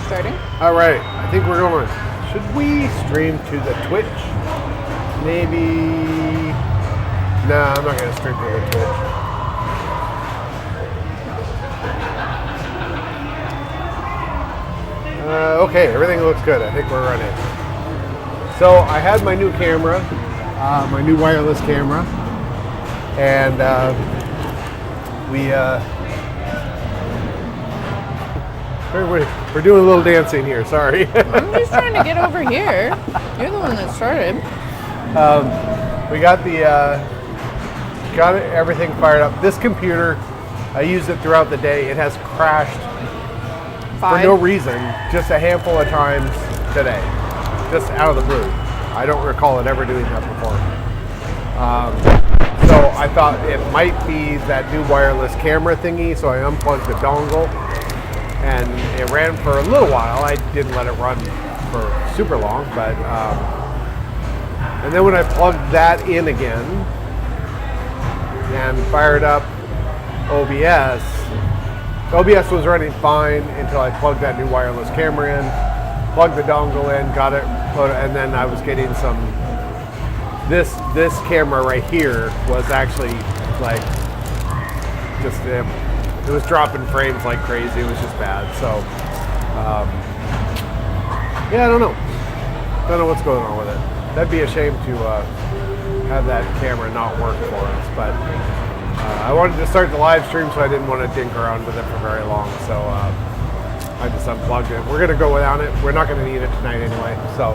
starting. All right, I think we're going. Should we stream to the Twitch? Maybe. Nah, I'm not going to stream to the Twitch. Okay, everything looks good. I think we're running. So I had my new camera, my new wireless camera, and we're doing a little dancing here. Sorry. I'm just trying to get over here. You're the one that started. We got everything fired up. This computer, I use it throughout the day. It has crashed for no reason, just a handful of times today, just out of the blue. I don't recall it ever doing that before. So I thought it might be that new wireless camera thingy, so I unplugged the dongle, and it ran for a little while. I didn't let it run for super long, but and then when I plugged that in again and fired up OBS was running fine until I plugged that new wireless camera in, plugged the dongle in, got it, and then I was getting some. This camera right here was actually like just it was dropping frames like crazy. It was just bad. So yeah, I don't know what's going on with it. That'd be a shame to have that camera not work for us, but I wanted to start the live stream, so I didn't want to dink around with it for very long, so I just unplugged it. We're going to go without it. We're not going to need it tonight anyway, so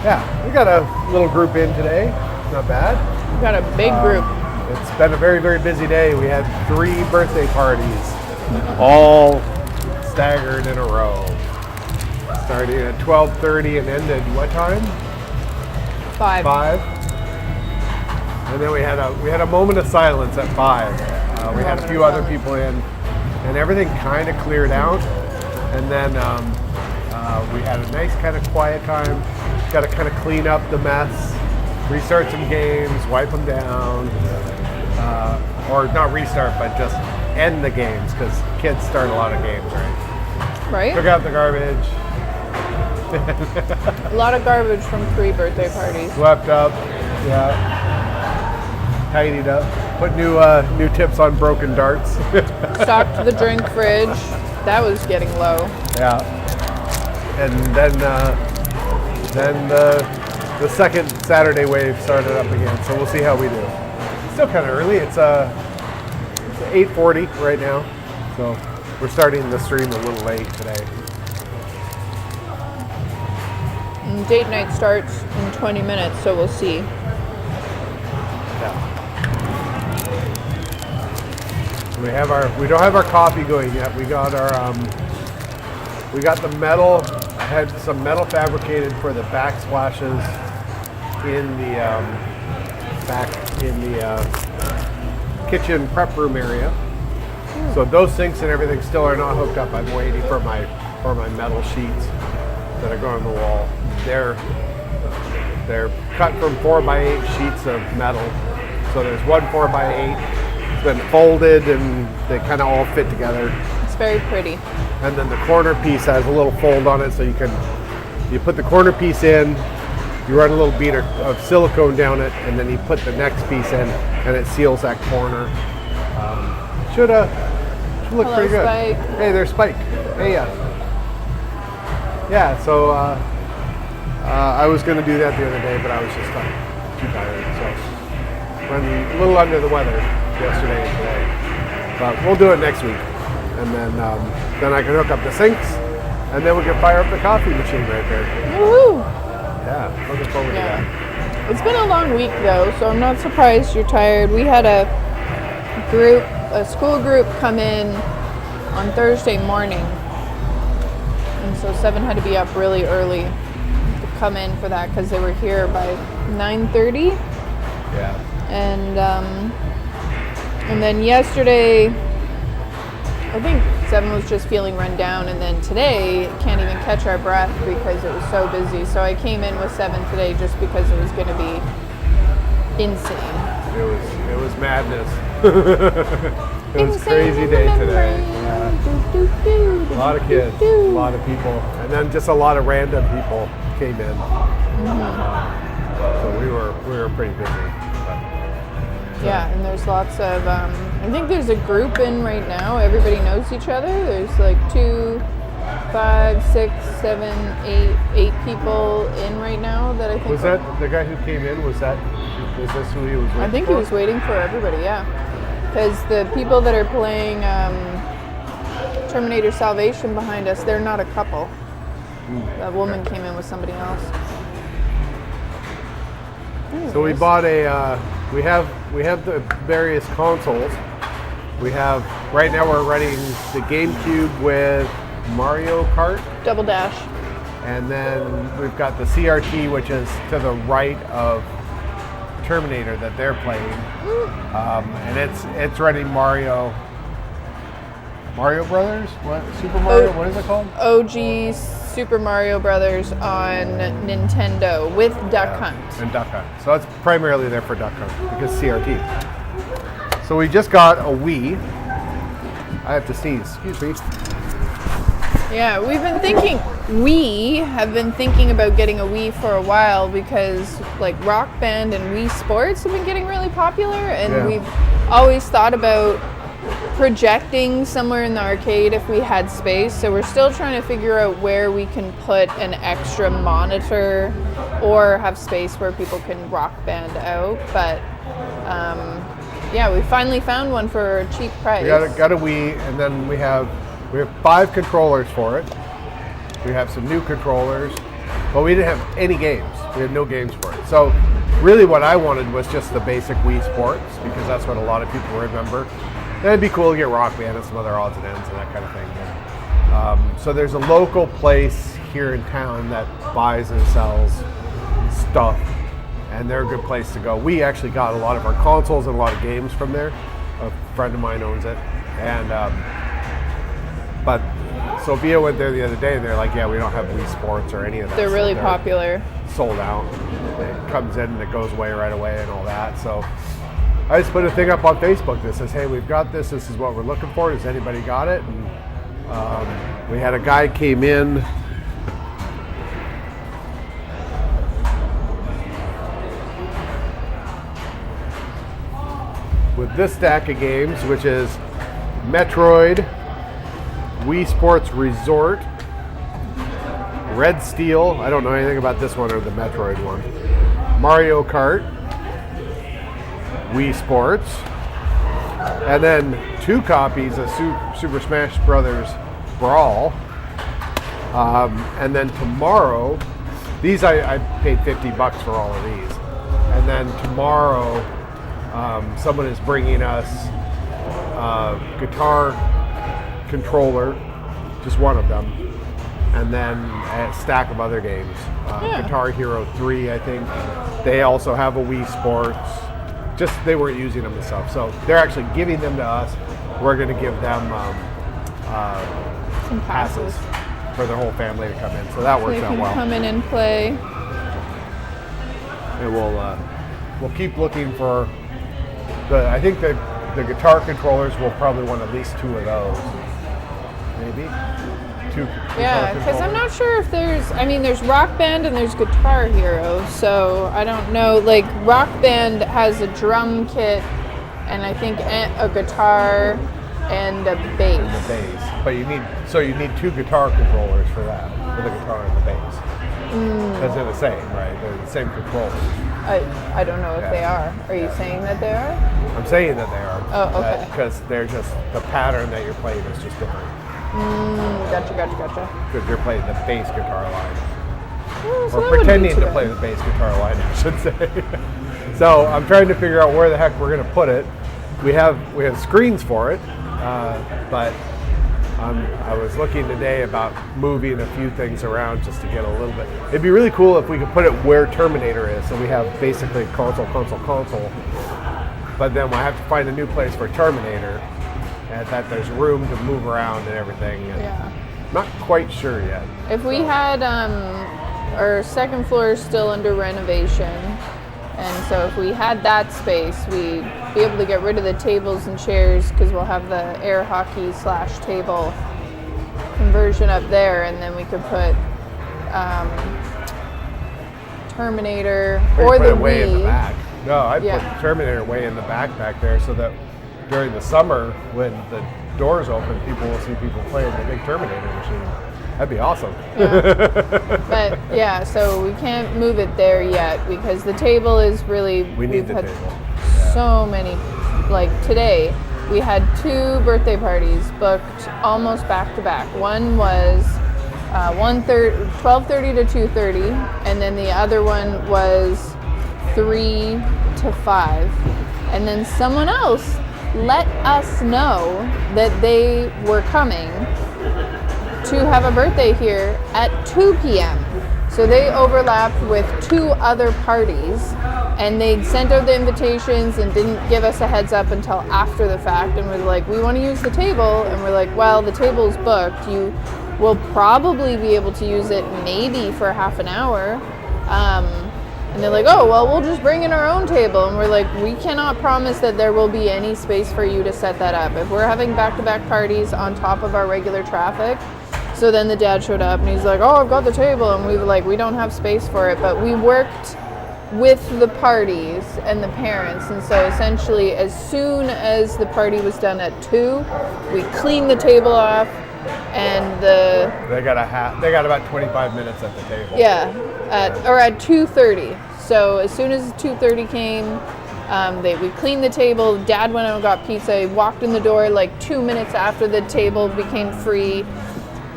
yeah, we got a little group in today. Not bad. We got a big group. It's been a very, very busy day. We had 3 birthday parties, all staggered in a row. Starting at 12:30 and ended what time? 5. 5. And then we had a moment of silence at 5. We had a few other people in, and everything kind of cleared out. And then we had a nice kind of quiet time. Got to kind of clean up the mess, restart some games, wipe them down, or not restart, but just end the games, because kids start a lot of games, right? Right. Took out the garbage. A lot of garbage from 3 birthday parties. Swept up, yeah. Tidied up. Put new tips on broken darts. Stocked the drink fridge. That was getting low. Yeah. And then the second Saturday wave started up again. So we'll see how we do. Still kind of early. It's 8:40 right now. So we're starting the stream a little late today. And date night starts in 20 minutes, so we'll see. Yeah. We don't have our coffee going yet. We got the metal. I had some metal fabricated for the backsplashes in the kitchen prep room area. So those sinks and everything still are not hooked up. I'm waiting for my metal sheets that are going on the wall. They're cut from 4x8 sheets of metal. So there's one 4x8. It's been folded and they kind of all fit together. It's very pretty. And then the corner piece has a little fold on it, so you put the corner piece in, you run a little bead of silicone down it, and then you put the next piece in, and it seals that corner. Should look Hello, pretty good. Spike. Hey, there's Spike. Hey, yeah. So I was going to do that the other day, but I was just too tired. So running a little under the weather yesterday and today, but we'll do it next week, and then I can hook up the sinks, and then we can fire up the coffee machine right there. Woohoo! Yeah, looking forward to that. It's been a long week though, so I'm not surprised you're tired. We had a school group come in on Thursday morning, and so 7 had to be up really early to come in for that because they were here by 9:30. Yeah. And then yesterday, I think 7 was just feeling run down, and then today can't even catch our breath because it was so busy. So I came in with 7 today just because it was going to be insane. It was madness. It was a crazy day today. Yeah. A lot of kids, a lot of people, and then just a lot of random people came in. So we were pretty busy. Yeah, and there's lots of, I think there's a group in right now. Everybody knows each other. There's like 2, 5, 6, 7, 8 people in right now that I think. Was that the guy who came in? Was this who he was waiting for? I think he was waiting for everybody, yeah. Because the people that are playing Terminator Salvation behind us, they're not a couple. That woman came in with somebody else. So we bought we have the various consoles. We have, right now we're running the GameCube with Mario Kart. Double Dash. And then we've got the CRT, which is to the right of Terminator that they're playing. And it's running Mario Brothers? What? Super Mario? What is it called? OG Super Mario Brothers on Nintendo with Duck Hunt. And Duck Hunt. So it's primarily there for Duck Hunt because CRT. So we just got a Wii. I have to sneeze. Excuse me. Yeah, we have been thinking about getting a Wii for a while because like Rock Band and Wii Sports have been getting really popular, and we've always thought about projecting somewhere in the arcade if we had space. So we're still trying to figure out where we can put an extra monitor or have space where people can Rock Band out. But we finally found one for a cheap price. We got a Wii, and then we have 5 controllers for it. We have some new controllers, but we didn't have any games. We had no games for it. So really what I wanted was just the basic Wii Sports, because that's what a lot of people remember. And it'd be cool to get Rock Band and some other odds and ends and that kind of thing. And, so there's a local place here in town that buys and sells stuff, and they're a good place to go. We actually got a lot of our consoles and a lot of games from there. A friend of mine owns it. And but Sophia went there the other day, and they're like, yeah, we don't have Wii Sports or any of that. They're really popular. Sold out. It comes in and it goes away right away and all that. So I just put a thing up on Facebook that says, hey, we've got this. This is what we're looking for. Has anybody got it? And we had a guy came in. With this stack of games, which is Metroid, Wii Sports Resort, Red Steel, I don't know anything about this one or the Metroid one, Mario Kart, Wii Sports, and then 2 copies of Super Smash Brothers Brawl. And then tomorrow, these I paid $50 for all of these. And then tomorrow, someone is bringing us a guitar controller, just one of them, and then a stack of other games. Guitar Hero 3, I think. They also have a Wii Sports. Just they weren't using them and stuff, so they're actually giving them to us. We're going to give them some passes for their whole family to come in, so that works out well. Come in and play. And we'll keep looking for I think the guitar controllers will probably want at least 2 of those. Maybe 2. Yeah, because I'm not sure if there's Rock Band and there's Guitar Hero, so I don't know. Like Rock Band has a drum kit and I think a guitar and a bass. And the bass, but you need 2 guitar controllers for that, for the guitar and the bass. Because they're the same, right? They're the same controllers. I don't know if they are. Are you saying that they are? I'm saying that they are. Oh, okay. Because they're just, the pattern that you're playing is just different. Gotcha. Because you're playing the bass guitar line. So or pretending to play the bass guitar line, I should say. So I'm trying to figure out where the heck we're going to put it. We have screens for it, but I was looking today about moving a few things around just to get a little bit. It'd be really cool if we could put it where Terminator is, so we have basically console. But then we'll have to find a new place for Terminator, and that there's room to move around and everything. And not quite sure yet. If we had our second floor is still under renovation, and so if we had that space, we'd be able to get rid of the tables and chairs because we'll have the air hockey /table version up there, and then we could put Terminator or put the it way in the Wii. back. No, I'd Yeah. put Terminator way in the back there so that during the summer when the doors open, people will see people playing the big Terminator machine. That'd be awesome. But yeah, so we can't move it there yet because the table is really. We need we've the had table. so many. Like today, we had 2 birthday parties booked almost back to back. One was 12:30 to 2:30, and then the other one was 3 to 5. And then someone else let us know that they were coming to have a birthday here at 2 p.m. So they overlapped with 2 other parties, and they sent out the invitations and didn't give us a heads up until after the fact, and was like, we want to use the table, and we're like, well, the table's booked. You will probably be able to use it maybe for half an hour. And they're like, oh, well, we'll just bring in our own table. And we're like, we cannot promise that there will be any space for you to set that up. If we're having back-to-back parties on top of our regular traffic, so then the dad showed up and he's like, oh, I've got the table. And we were like, we don't have space for it. But we worked with the parties and the parents. And so essentially, as soon as the party was done at 2, we cleaned the table off. And they got about 25 minutes at the table. Yeah, at 2:30. So as soon as 2:30 came, we cleaned the table. Dad went out and got pizza. He walked in the door like 2 minutes after the table became free.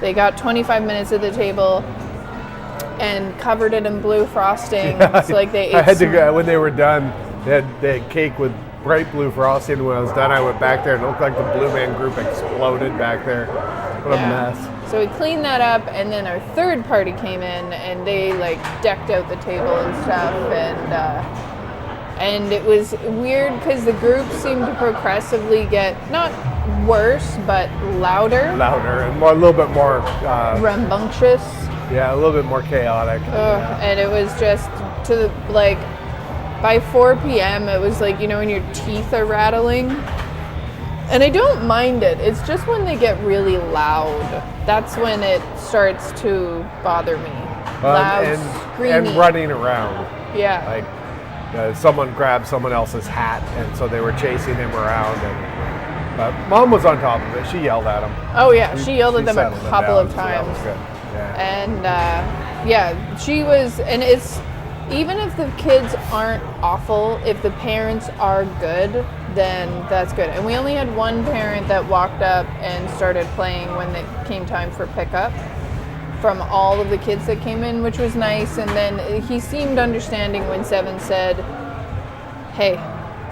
They got 25 minutes at the table and covered it in blue frosting. So like they ate. I had to go when they were done. They had cake with bright blue frosting. When I was done, I went back there and it looked like the Blue Man Group exploded back there. What a mess. So we cleaned that up, and then our third party came in, and they like decked out the table and stuff, and it was weird because the group seemed to progressively get not worse but louder And a little bit more rambunctious. Yeah, a little bit more chaotic. And it was just like by 4 p.m. it was like, you know, when your teeth are rattling. And I don't mind it. It's just when they get really loud. That's when it starts to bother me. Loud, screaming. And running around. Yeah. Like someone grabbed someone else's hat, and so they were chasing him around. But Mom was on top of it. She yelled at them. Oh yeah, she yelled at them a couple of so times. that was good. Yeah. And she was, and it's, even if the kids aren't awful, if the parents are good, then that's good. And we only had one parent that walked up and started playing when it came time for pickup from all of the kids that came in, which was nice. And then he seemed understanding when Seven said, hey,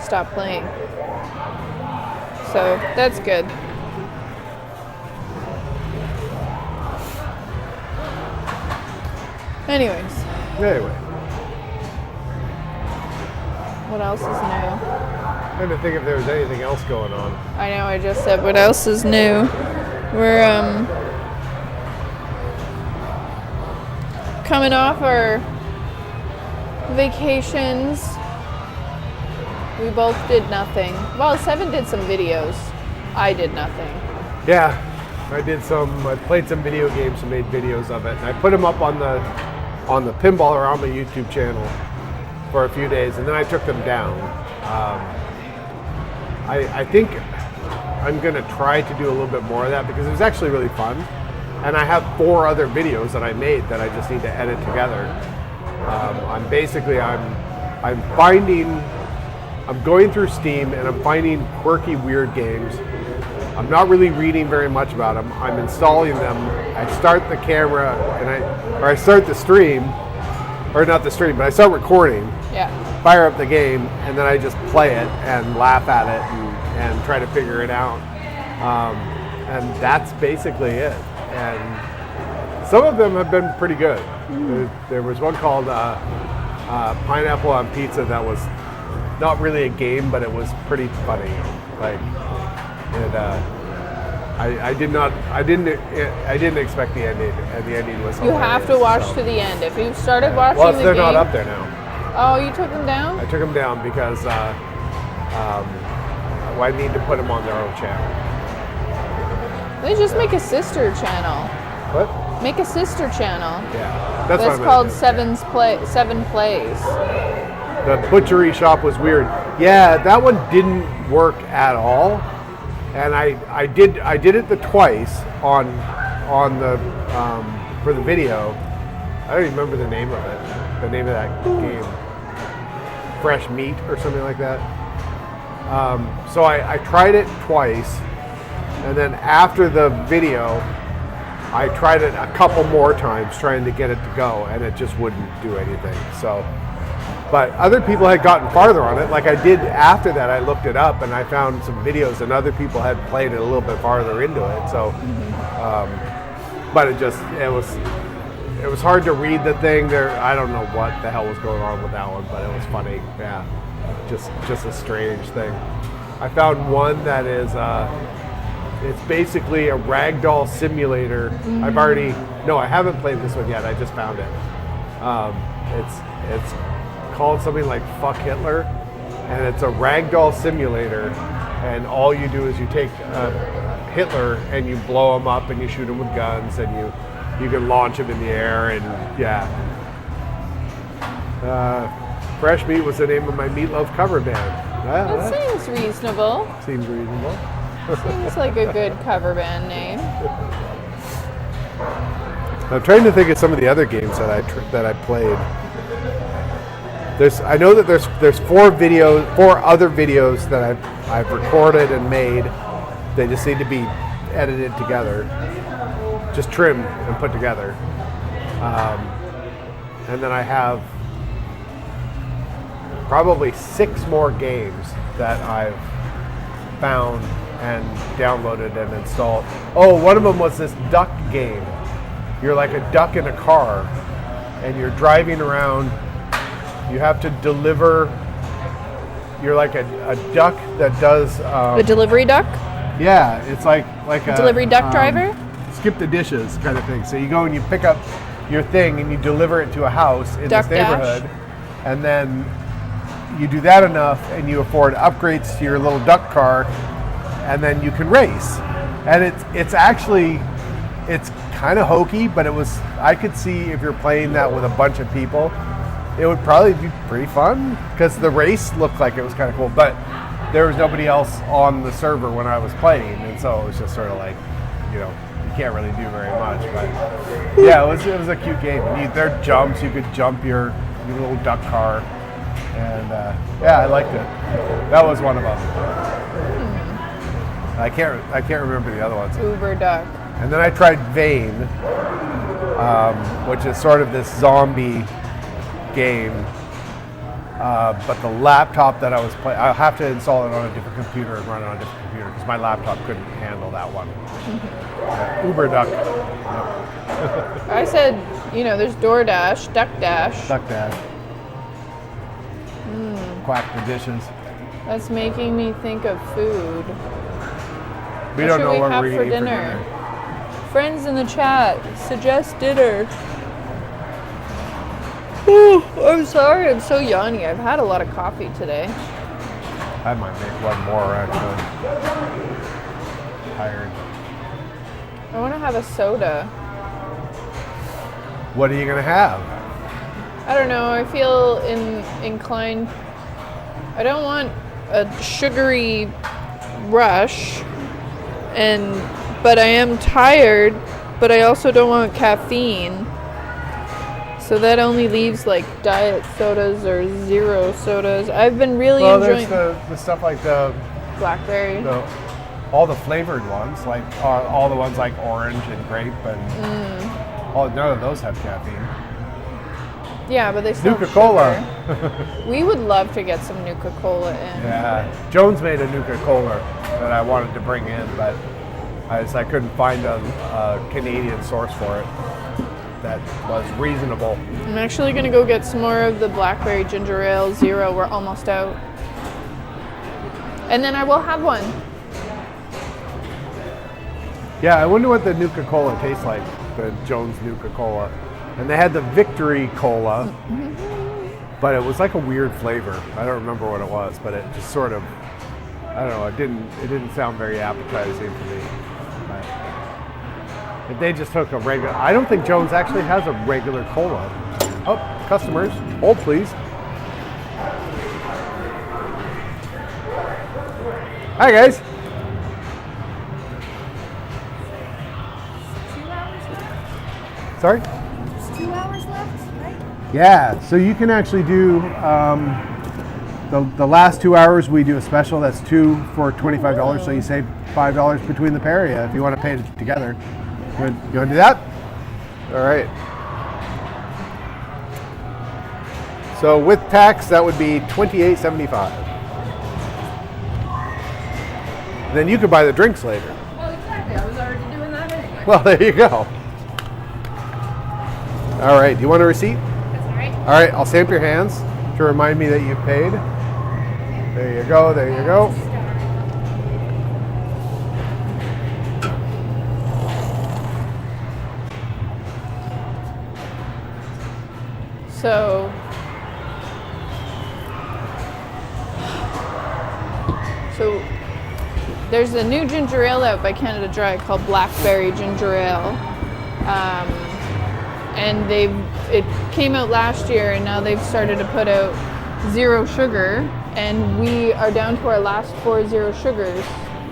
stop playing. So that's good. Anyway. What else is new? I'm trying to think if there was anything else going on. I know, I just said what else is new. We're coming off our vacations. We both did nothing. Well, Seven did some videos. I did nothing. Yeah, I played some video games and made videos of it. And I put them up on the Pinballorama YouTube channel for a few days, and then I took them down. I think I'm going to try to do a little bit more of that because it was actually really fun. And I have 4 other videos that I made that I just need to edit together. I'm going through Steam and I'm finding quirky, weird games. I'm not really reading very much about them. I'm installing them. I start the camera and I start the stream, or not the stream, but I start recording. Yeah. Fire up the game, and then I just play it and laugh at it and try to figure it out. And that's basically it. And some of them have been pretty good. There was one called Pineapple on Pizza that was not really a game, but it was pretty funny. Like, I didn't expect the ending, and the ending was hilarious. You have to watch to the end. If you've started watching well, the they're game, not up there now. Oh, you took them down? I took them down because I need to put them on their own channel. They just make a sister channel. What? Make a sister channel. Yeah, That's what I'm called gonna do. Seven Plays. The butchery shop was weird. Yeah, that one didn't work at all. And I did it the twice on the for the video. I don't even remember the name of it. The name of that game. Fresh Meat or something like that. So I tried it twice, and then after the video, I tried it a couple more times trying to get it to go, and it just wouldn't do anything. So, but other people had gotten farther on it. Like I did after that, I looked it up and I found some videos, and other people had played it a little bit farther into it. So, but it was hard to read the thing there. I don't know what the hell was going on with that one, but it was funny. Yeah, just a strange thing. I found one that is it's basically a ragdoll simulator. I haven't played this one yet. I just found it. It's called something like Fuck Hitler, and it's a ragdoll simulator. And all you do is you take Hitler and you blow him up and you shoot him with guns and you can launch him in the air, and yeah. Fresh Meat was the name of my Meatloaf cover band. That seems reasonable. Seems reasonable. Seems like a good cover band name. I'm trying to think of some of the other games that I played. I know that there's four other videos that I've recorded and made. They just need to be edited together, just trimmed and put together. And then I have probably 6 more games that I've found and downloaded and installed. Oh, one of them was this duck game. You're like a duck in a car, and you're driving around. You have to deliver. You're like a duck that does. The delivery duck? Yeah, it's like a delivery duck driver? Skip the dishes kind of thing. So you go and you pick up your thing and you deliver it to a house in Duck this neighborhood, and then you do that enough and you afford upgrades to your little duck car, and then you can race. And it's actually kind of hokey, but I could see if you're playing that with a bunch of people, it would probably be pretty fun, because the race looked like it was kind of cool, but there was nobody else on the server when I was playing, and so it was just sort of like, you can't really do very much. But yeah, it was a cute game. And there are jumps, you could jump your little duck car, and yeah, I liked it. That was one of them. I can't remember the other ones. Uber Duck. And then I tried Vane, which is sort of this zombie game. But the laptop that I was playing, I'll have to install it on a different computer and run it on a different computer, because my laptop couldn't handle that one. Uber Duck. Yep. I said, there's DoorDash, Duck Dash. Duck Dash. Quack the dishes. That's making me think of food. We don't know what we're eating for dinner. Friends in the chat, suggest dinner. I'm sorry, I'm so yawny. I've had a lot of coffee today. I might make one more, actually. Tired. I want to have a soda. What are you going to have? I don't know. I feel inclined. I don't want a sugary rush, but I am tired, but I also don't want caffeine. So that only leaves like diet sodas or zero sodas. I've been really enjoying. There's the stuff like the blackberry. All the flavored ones, like all the ones like orange and grape, and none of those have caffeine. Yeah, but they still Nuka-Cola. We would love to get some Nuka-Cola in. Yeah, Jones made a Nuka-Cola that I wanted to bring in, but I couldn't find a Canadian source for it that was reasonable. I'm actually going to go get some more of the Blackberry Ginger Ale Zero. We're almost out. And then I will have one. Yeah, I wonder what the Nuka-Cola tastes like, the Jones Nuka-Cola. And they had the Victory Cola, but it was like a weird flavor. I don't remember what it was, but it just sort of, I don't know, it didn't sound very appetizing to me. But If they just took a regular, I don't think Jones actually has a regular cola. Oh, customers, hold please. Hi guys. 2 hours left? Sorry? It's 2 hours left, right? Yeah, so you can actually do the last 2 hours we do a special that's 2 for $25, so you save $5 between the pair of you if you want to pay it together. You want to do that? All right. So with tax, that would be $28.75. Then you could buy the drinks later. Well, exactly. I was already doing that anyway. Well, there you go. All right, do you want a receipt? That's all right. All right, I'll stamp your hands to remind me that you've paid. There you go, there you go. So there's a new ginger ale out by Canada Dry called Blackberry Ginger Ale. And it came out last year, and now they've started to put out zero sugar, and we are down to our last 4 zero sugars,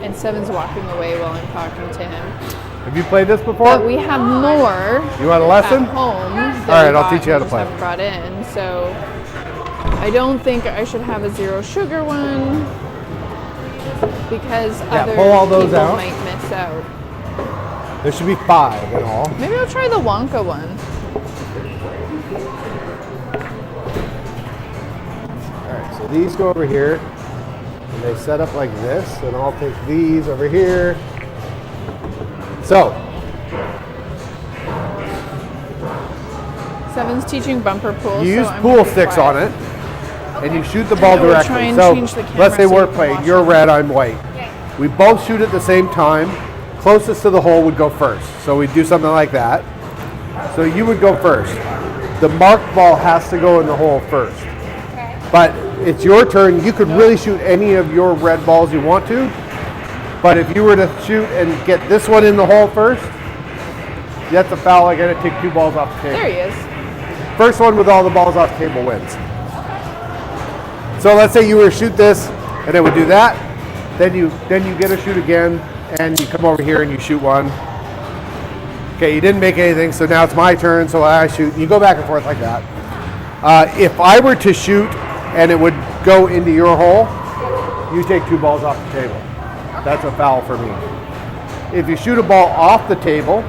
and Seven's walking away while I'm talking to him. Have you played this before? But we have more You want a lesson? at home. All right, I'll teach you how to play. Haven't brought in, so I don't think I should have a zero sugar one because other pull all those people out. might miss out. There should be 5 in all. Maybe I'll try the Wonka one. All right, so these go over here, and they set up like this, and I'll take these over here. So, Seven's teaching bumper pool. you so use I'm pool gonna be sticks quiet. on it, and you shoot the ball know, we'll try directly. and So, change the camera let's say so we're you can playing. watch You're it. red, I'm white. Okay. We both shoot at the same time. Closest to the hole would go first. So we do something like that. So you would go first. The marked ball has to go in the hole first. Okay. But it's your turn. You could really shoot any of your red balls you want to. But if you were to shoot and get this one in the hole first, that's a foul. I gotta take 2 balls off the table. There he is. First one with all the balls off the table wins. So let's say you were to shoot this and it would do that. Then you get a shoot again and you come over here and you shoot one. Okay, you didn't make anything, so now it's my turn, so I shoot. You go back and forth like that. If I were to shoot and it would go into your hole, you take 2 balls off the table. That's a foul for me. If you shoot a ball off the table,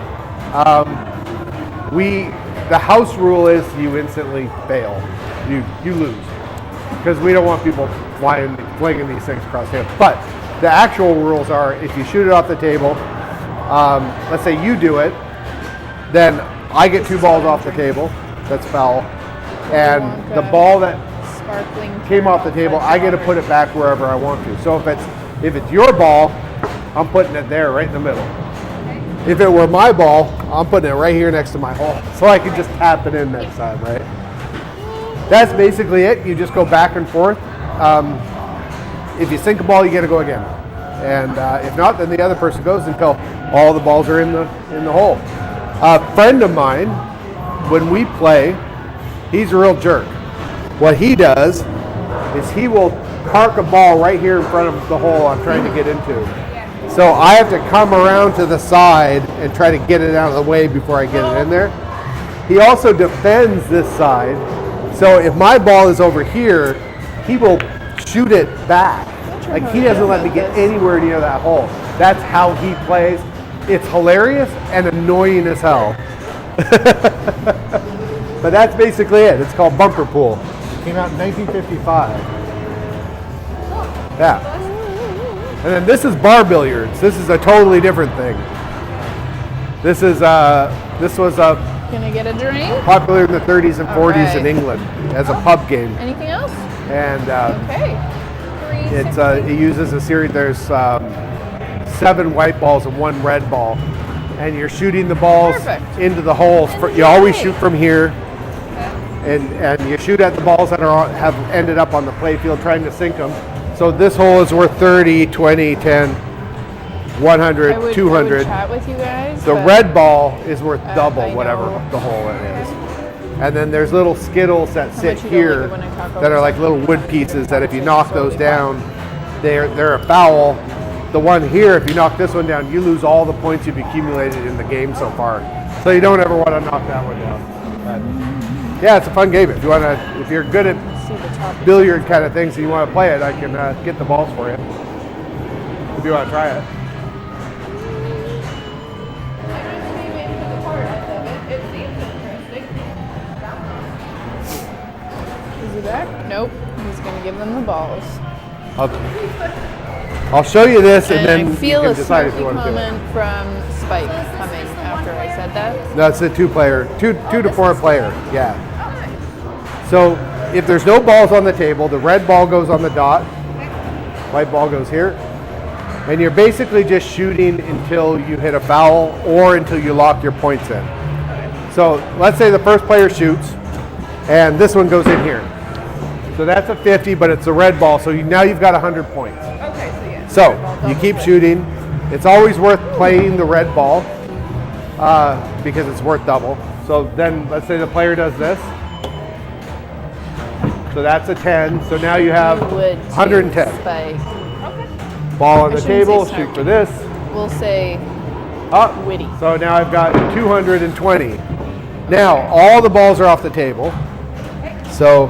the house rule is you instantly fail. You lose. Because we don't want people flinging these things across the table. But the actual rules are if you shoot it off the table, let's say you do it, then I get 2 balls off the table. That's foul. And the ball that Sparkling came off the table, I get to put it back wherever I want to. So if it's your ball, I'm putting it there right in the middle. If it were my ball, I'm putting it right here next to my hole. So I can just tap it in next time, right? That's basically it. You just go back and forth. If you sink a ball, you get to go again. And if not, then the other person goes until all the balls are in the hole. A friend of mine, when we play, he's a real jerk. What he does is he will park a ball right here in front of the hole I'm trying to get into. So I have to come around to the side and try to get it out of the way before I get it in there. He also defends this side. So if my ball is over here, he will shoot it back. Like he doesn't let me get anywhere near that hole. That's how he plays. It's hilarious and annoying as hell. But that's basically it. It's called bumper pool. It came out in 1955. Yeah. And then this is bar billiards. This is a totally different thing. This was Gonna get a drink? popular in the 30s and 40s in Alright. England as a pub game. Anything else? And Okay. it uses a series. There's 7 white balls and 1 red ball, and you're shooting the balls Perfect. into the holes. You always shoot from here, and you shoot at the balls that have ended up on the play field, trying to sink them. So this hole is worth 30, 20, 10. I 100, would 200. chat with you guys. The but red ball is worth double I whatever know. the hole it is. And then there's little skittles that sit much you don't here like it when I talk that over are like something? little wood pieces that if you So knock slowly those down, they're a foul. The one here, if you knock this one down, you lose all the points you've accumulated in the game so far. So you don't ever want to knock that one down. But yeah, it's a fun game. If you want to, if you're good at See the top. billiard kind of things and you want to play it, I can get the balls for you. If you want to try it. Is he back? Nope. He's gonna give them the balls. I'll show you this and, And then I feel you a can decide if snarky you want to do it. comment from Spike coming after I said that. That's a two to four player. Yeah. So if there's no balls on the table, the red ball goes on the dot, white ball goes here, and you're basically just shooting until you hit a foul or until you lock your points in. So let's say the first player shoots, and this one goes in here. So that's a 50, but it's a red ball, so now you've got 100 points. Okay, so yeah. So you keep shooting. It's always worth playing the red ball because it's worth double. So then let's say the player does this. So that's a 10. So now you have You would 110. too, Spike. Ball on I the shouldn't table, say shoot snarky. for this. We'll say Up. witty. So now I've got 220. Now all the balls are off the table. So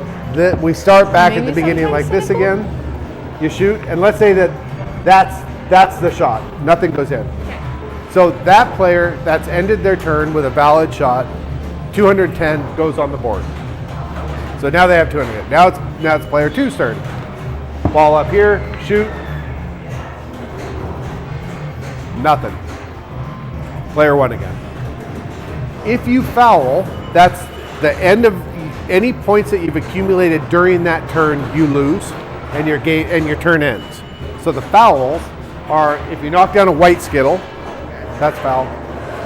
we start back at Maybe the beginning sometimes like this cycle. again. You shoot, and let's say that's the shot. Nothing goes in. So that player that's ended their turn with a valid shot, 210 goes on the board. So now they have 200. Now it's player two's turn. Ball up here, shoot. Nothing. Player one again. If you foul, that's the end of any points that you've accumulated during that turn. You lose, and your turn ends. So the fouls are if you knock down a white skittle, that's foul.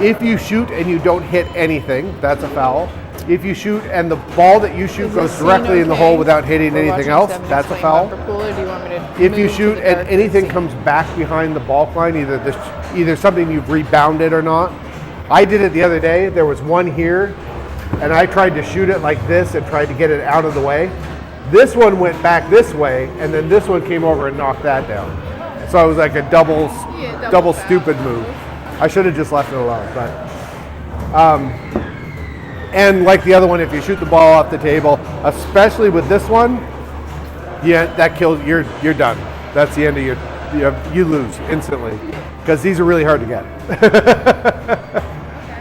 If you shoot and you don't hit anything, that's a foul. If you shoot and the ball that you shoot Is goes this scene directly in the okay? hole without hitting We're anything watching else, Seven that's a explain foul. Liverpool, or do you want me to If you move to shoot the and dark anything scene? comes back behind the ball line, either something you've rebounded or not. I did it the other day. There was one here, and I tried to shoot it like this and tried to get it out of the way. This one went back this way, and then this one came over and knocked that down. So it was like a double double stupid move. I should have just left it alone, but. And like the other one, if you shoot the ball off the table, especially with this one, yeah, that kills. You're done. That's the end of you lose instantly because these are really hard to get.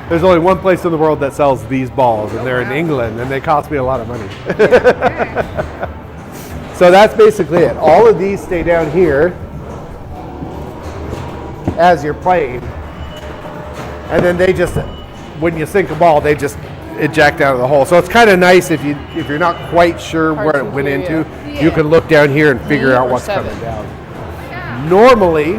There's only one place in the world that sells these balls, and they're in England, and they cost me a lot of money. So that's basically it. All of these stay down here as you're playing, and then they just, when you sink a ball, they just eject out of the hole. So it's kind of nice if you're not quite sure Hard where to it went hear into, you. you can look down here and figure Me out or what's seven? coming down. Normally,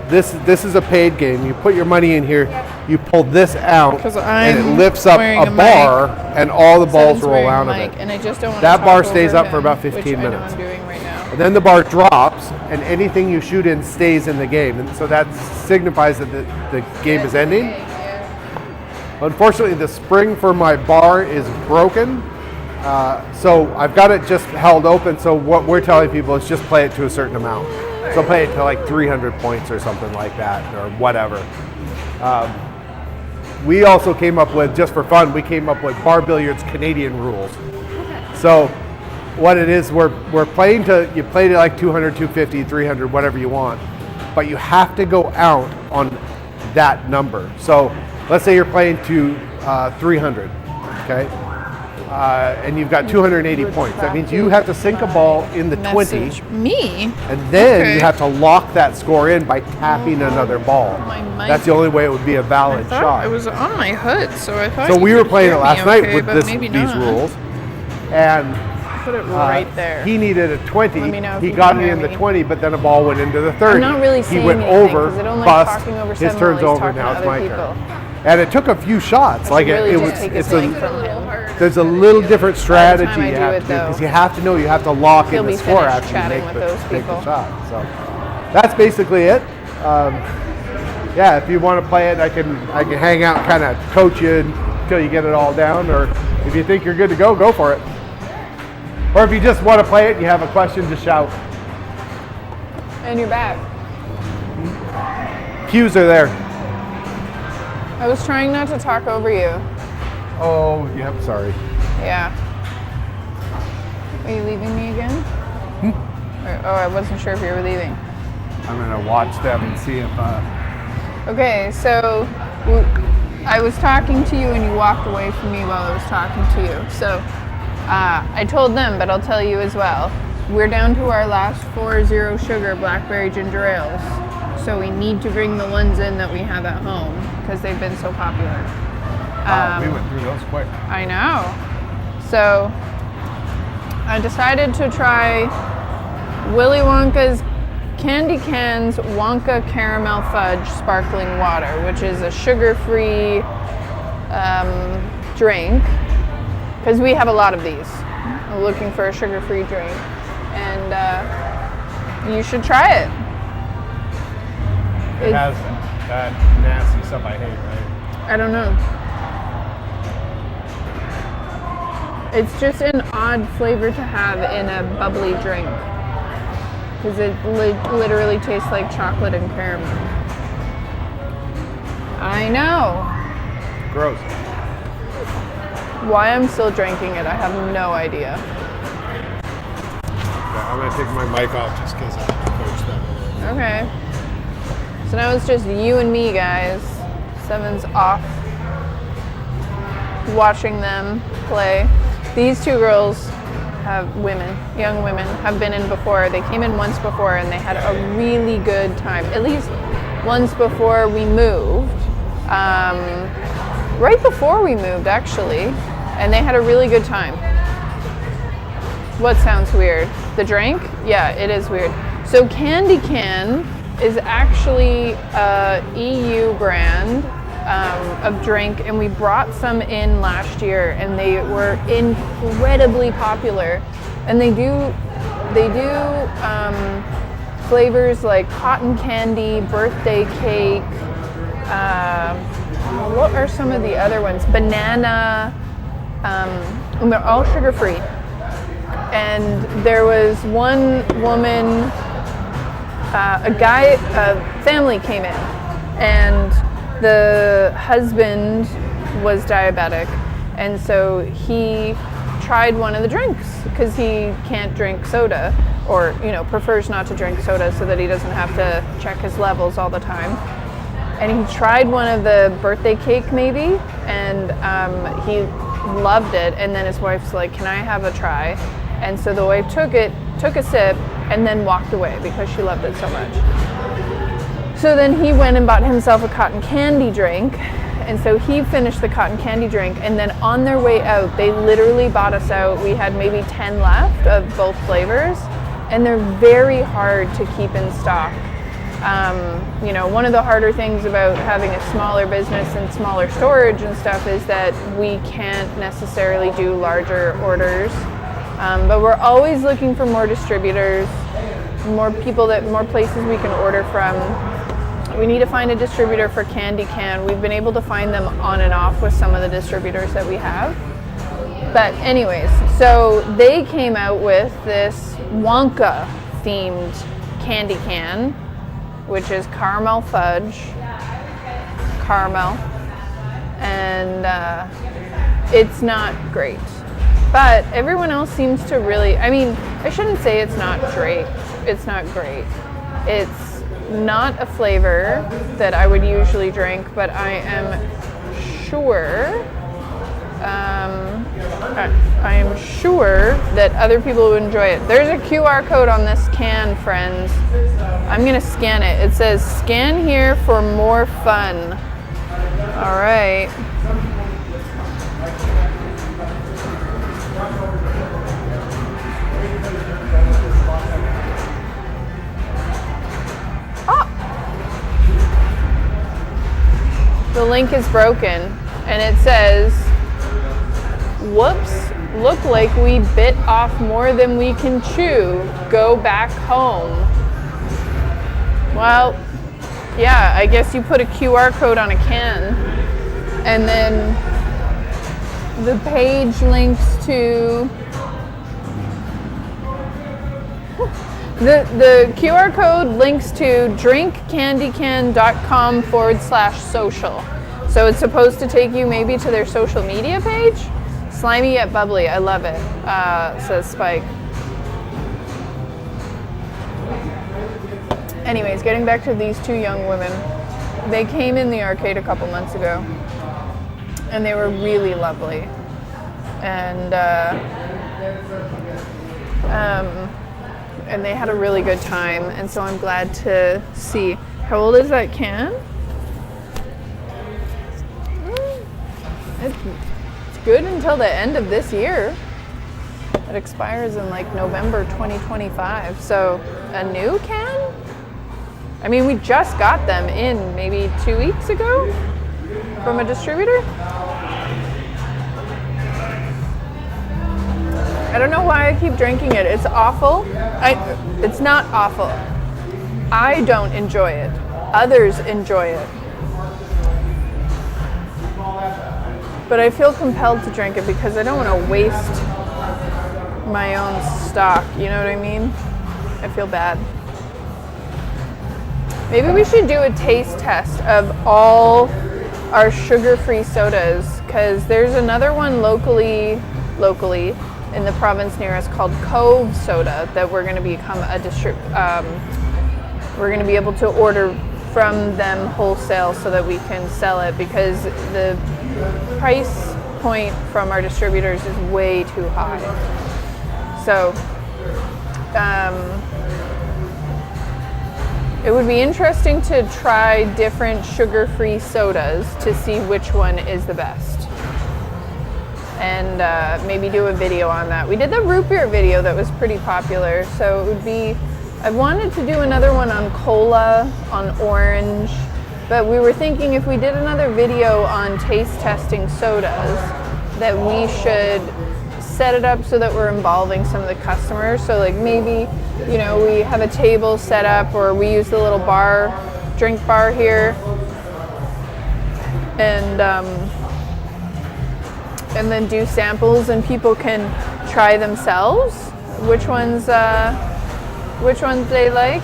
this is a paid game. You put your money in here, you pull this out, 'Cause and it I'm lifts up wearing a a mic. bar, and all the balls Seven's roll wearing out a of mic, it. and I just don't want That to bar talk stays over up for about him, 15 which minutes. I know I'm doing right now. And then the bar drops, and anything you shoot in stays in the game, and so that signifies that the game is ending. Unfortunately, the spring for my bar is broken, so I've got it just held open. So what we're telling people is just play it to a certain amount. So play it to like 300 points or something like that, or whatever. We also came up with, just for fun, we came up with bar billiards Canadian rules. So what it is, we're playing to, you play to like 200, 250, 300, whatever you want, but you have to go out on that number. So let's say you're playing to 300, okay? And you've got 280 points. That means you have to sink a ball in the 20, Message me. and then Okay. you have to lock that score in by tapping another ball. My mic- That's the only way it would be a valid I shot. thought it was on my hood, so I thought. So you we were could playing hear it me last night okay, with but maybe these not. rules, and Put it right there. he needed a 20. Let me know if He you got can it hear in the me. 20, but then a ball went into the 30. I'm not really He saying went anything, over, 'cause I don't like bust. talking over His Seven turn's while he's over. talking Now to it's my other turn. people. And it took a few shots. I Like should really it just was. take It's his a. mic from him. There's a little different strategy time I you do have it, to do because though, you have to know you have to lock he'll in the be score finished after you chatting make with those the people. shot. So that's basically it. yeah, if you want to play it, I can hang out, kind of coach you until you get it all down. Or if you think you're good to go for it. Or if you just want to play it and you have a question, just shout. And you're back. Cues are there. I was trying not to talk over you. Oh, yep, sorry. Yeah. Are you leaving me again? Or, I wasn't sure if you were leaving. I'm going to watch them and see if... Okay, so I was talking to you and you walked away from me while I was talking to you. So I told them, but I'll tell you as well. We're down to our last 4 zero sugar blackberry ginger ales. So we need to bring the ones in that we have at home because they've been so popular. we went through those quick. I know. So I decided to try Willy Wonka's Candy Can's Wonka Caramel Fudge Sparkling Water, which is a sugar-free drink, because we have a lot of these. I'm looking for a sugar-free drink, and you should try it. It has that nasty stuff I hate, right? I don't know. It's just an odd flavor to have in a bubbly drink. Because it literally tastes like chocolate and caramel. I know. Gross. Why I'm still drinking it, I have no idea. Yeah, I'm going to take my mic off just because I have to coach them. Okay. So now it's just you and me, guys. Seven's off watching them play. These two girls young women, have been in before. They came in once before and they had a really good time. At least once before we moved. Right before we moved, actually. And they had a really good time. What sounds weird? The drink? Yeah, it is weird. So Candy Can is actually a EU brand of drink, and we brought some in last year, and they were incredibly popular. And they do flavors like cotton candy, birthday cake. What are some of the other ones? Banana. And they're all sugar-free. And there was one woman, a family came in, and the husband was diabetic, and so he tried one of the drinks because he can't drink soda, or prefers not to drink soda so that he doesn't have to check his levels all the time. And he tried one of the birthday cake maybe, and he loved it. And then his wife's like, "Can I have a try?" And so the wife took a sip, and then walked away because she loved it so much. So then he went and bought himself a cotton candy drink, and so he finished the cotton candy drink, and then on their way out, they literally bought us out. We had maybe 10 left of both flavors, and they're very hard to keep in stock. One of the harder things about having a smaller business and smaller storage and stuff is that we can't necessarily do larger orders, but we're always looking for more distributors, more places we can order from. We need to find a distributor for Candy Can. We've been able to find them on and off with some of the distributors that we have. But anyways, so they came out with this Wonka themed Candy Can, which is caramel fudge, caramel, and it's not great. But everyone else seems to really, I shouldn't say it's not great. It's not great. It's not a flavor that I would usually drink, but I am sure that other people would enjoy it. There's a QR code on this can, friends. I'm gonna scan it. It says scan here for more fun. All right. The link is broken, and it says, "Whoops, look like we bit off more than we can chew. Go back home." Well, Yeah, I guess you put a QR code on a can, and then the page links to the QR code links to drinkcandycan.com/social. So it's supposed to take you maybe to their social media page. Slimy yet bubbly, I love it, says Spike. Anyways, getting back to these two young women. They came in the arcade a couple months ago, and they were really lovely. And they had a really good time, and so I'm glad to see. How old is that can? It's good until the end of this year. It expires in like November 2025. So a new can? I mean, we just got them in maybe 2 weeks ago from a distributor. I don't know why I keep drinking it. It's awful. It's not awful. I don't enjoy it. Others enjoy it. But I feel compelled to drink it because I don't want to waste my own stock. You know what I mean? I feel bad. Maybe we should do a taste test of all our sugar-free sodas, because there's another one locally in the province near us called Cove Soda that we're going to become a we're going to be able to order from them wholesale so that we can sell it, because the price point from our distributors is way too high. So it would be interesting to try different sugar-free sodas to see which one is the best. And maybe do a video on that. We did the root beer video that was pretty popular, so it would be, I wanted to do another one on cola, on orange, but we were thinking if we did another video on taste testing sodas, that we should set it up so that we're involving some of the customers. So like maybe, you know, we have a table set up, or we use the little drink bar here, and then do samples, and people can try themselves which ones they like.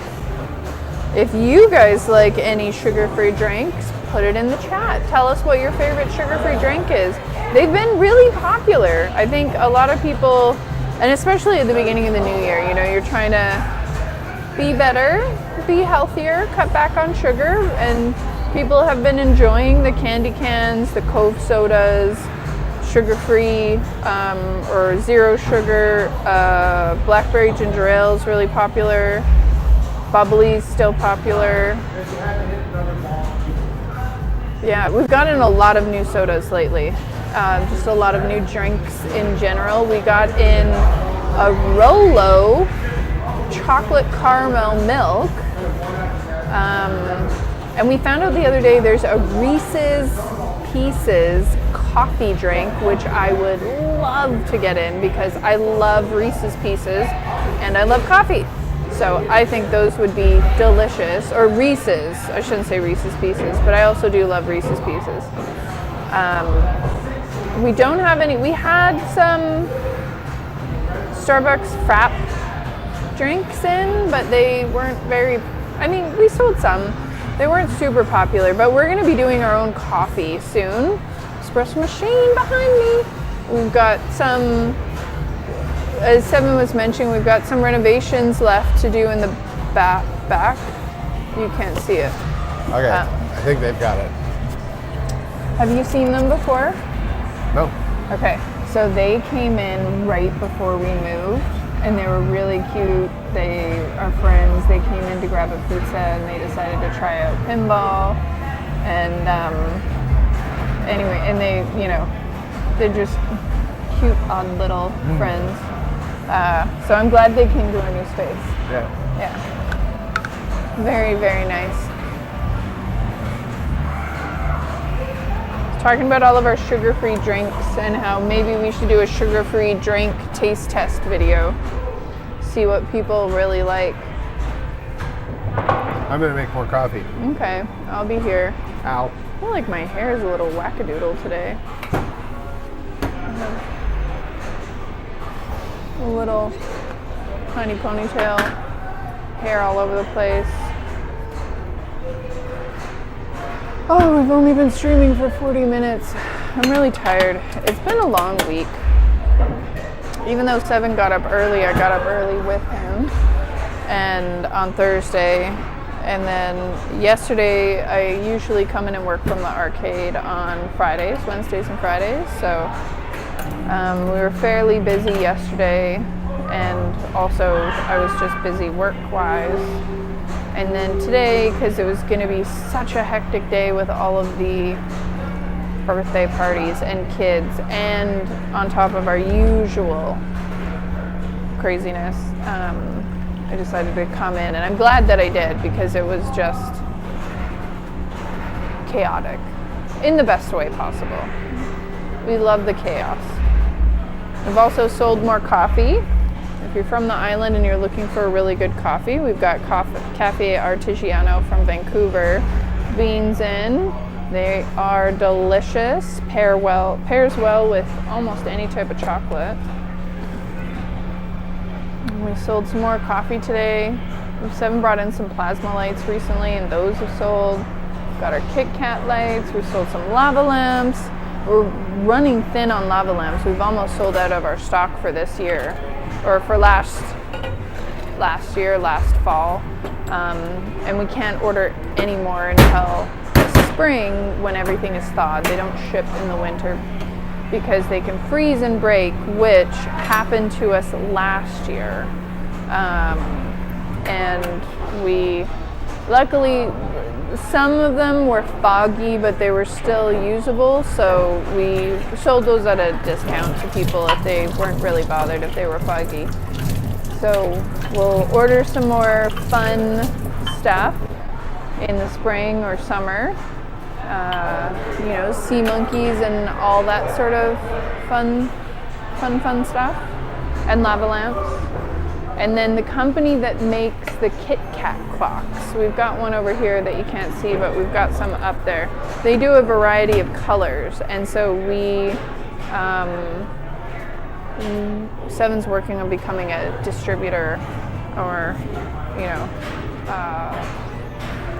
If you guys like any sugar-free drinks, put it in the chat. Tell us what your favorite sugar-free drink is. They've been really popular. I think a lot of people, and especially at the beginning of the new year, you know, you're trying to be better, be healthier, cut back on sugar, and people have been enjoying the candy cans, the Cove sodas, sugar-free or zero sugar. Blackberry ginger ale is really popular. Bubbly's still popular. Yeah, we've gotten a lot of new sodas lately. Just a lot of new drinks in general. We got in a Rolo chocolate caramel milk. And we found out the other day there's a Reese's Pieces coffee drink, which I would love to get in because I love Reese's Pieces and I love coffee. So I think those would be delicious. Or Reese's, I shouldn't say Reese's Pieces, but I also do love Reese's Pieces. We don't have any, we had some Starbucks Frap drinks in, but they weren't very, I mean, we sold some. They weren't super popular, but we're gonna be doing our own coffee soon. Espresso machine behind me. We've got some, as Seven was mentioning, we've got some renovations left to do in the back. You can't see it. Okay, I think they've got it. Have you seen them before? No. Okay, so they came in right before we moved, and they were really cute. They are friends. They came in to grab a pizza, and they decided to try out pinball. And anyway, and they, you know, they're just cute, odd little friends. So I'm glad they came to our new space. Yeah. Yeah. Very, very nice. Talking about all of our sugar-free drinks and how maybe we should do a sugar-free drink taste test video. See what people really like. I'm gonna make more coffee. Okay, I'll be here. Ow. I feel like my hair is a little wackadoodle today. A little tiny ponytail, hair all over the place. Oh, we've only been streaming for 40 minutes. I'm really tired. It's been a long week. Even though Seven got up early, I got up early with him. And on Thursday, and then yesterday, I usually come in and work from the arcade on Fridays, Wednesdays and Fridays. So we were fairly busy yesterday, and also I was just busy work-wise. And then today, because it was going to be such a hectic day with all of the birthday parties and kids, and on top of our usual craziness, I decided to come in, and I'm glad that I did, because it was just chaotic in the best way possible. We love the chaos. We've also sold more coffee. If you're from the island and you're looking for a really good coffee, we've got Cafe Artigiano from Vancouver beans in. They are delicious, pairs well with almost any type of chocolate. And we sold some more coffee today. Seven brought in some plasma lights recently, and those have sold. Got our Kit Kat lights. We sold some lava lamps. We're running thin on lava lamps. We've almost sold out of our stock for this year, or for last fall, and we can't order any more until the spring when everything is thawed. They don't ship in the winter because they can freeze and break, which happened to us last year. And we, luckily, some of them were foggy, but they were still usable, so we sold those at a discount to people if they weren't really bothered if they were foggy. So we'll order some more fun stuff in the spring or summer. Sea monkeys and all that sort of fun stuff, and lava lamps. And then the company that makes the Kit Kat clocks, we've got one over here that you can't see, but we've got some up there. They do a variety of colors, and so we, Seven's working on becoming a distributor, or,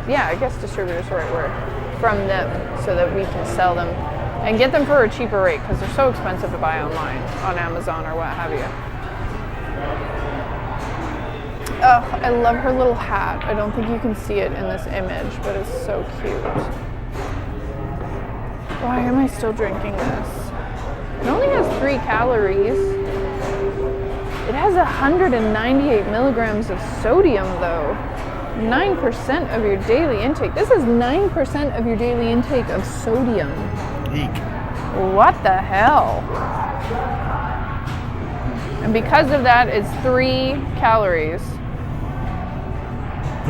I guess distributor is the right word, from them, so that we can sell them and get them for a cheaper rate, because they're so expensive to buy online, on Amazon or what have you. Oh, I love her little hat. I don't think you can see it in this image, but it's so cute. Why am I still drinking this? It only has 3 calories. It has 198 milligrams of sodium, though. 9% of your daily intake. This is 9% of your daily intake of sodium. Eek. What the hell? And because of that, it's 3 calories.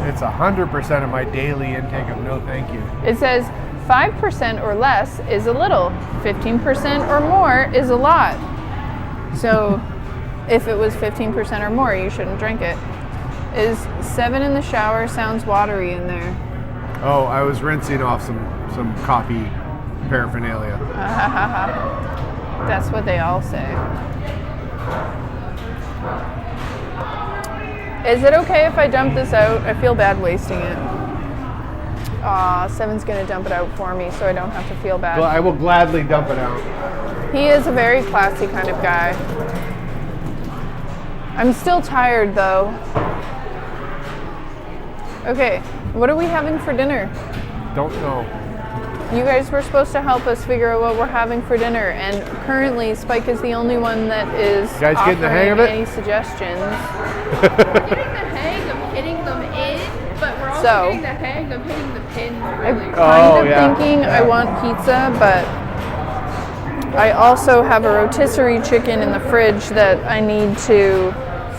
It's 100% of my daily intake of no thank you. It says 5% or less is a little, 15% or more is a lot. So if it was 15% or more, you shouldn't drink it. Is 7 in the shower? Sounds watery in there. Oh, I was rinsing off some coffee paraphernalia. That's what they all say. Is it okay if I dump this out? I feel bad wasting it. Aw, Seven's gonna dump it out for me so I don't have to feel bad. Well, I will gladly dump it out. He is a very classy kind of guy. I'm still tired though. Okay, what are we having for dinner? Don't know. You guys were supposed to help us figure out what we're having for dinner, and currently Spike is the only one that is guys offering getting the hang of it? any suggestions. We're getting the hang of hitting them in, but we're also getting the hang of hitting the pins really. I'm kind of thinking I want pizza, but I also have a rotisserie chicken in the fridge that I need to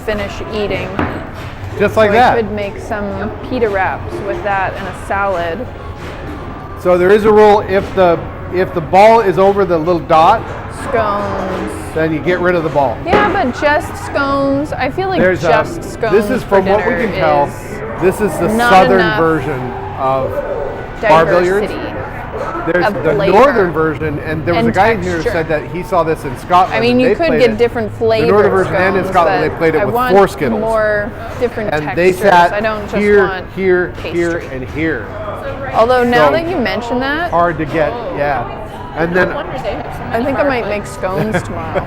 finish eating. Just like so that. I could make some pita wraps with that and a salad. So there is a rule: if the ball is over the little dot, scones, then you get rid of the ball. Yeah, but just scones. I feel like scones. This is from what we can tell. This is the Not southern enough version of bar billiards. diversity. There's of the flavor northern version, and there was and a guy here who texture. said that he saw this in Scotland. I mean, and you they could played get it. different flavors. The northern version and in scones, Scotland, but they played it I with want 4 Skittles. more different And textures. they sat I don't just here, want here, here, pastry. and here. Although now So that you mention that, Hard to get, yeah. And then, I think I might make scones tomorrow.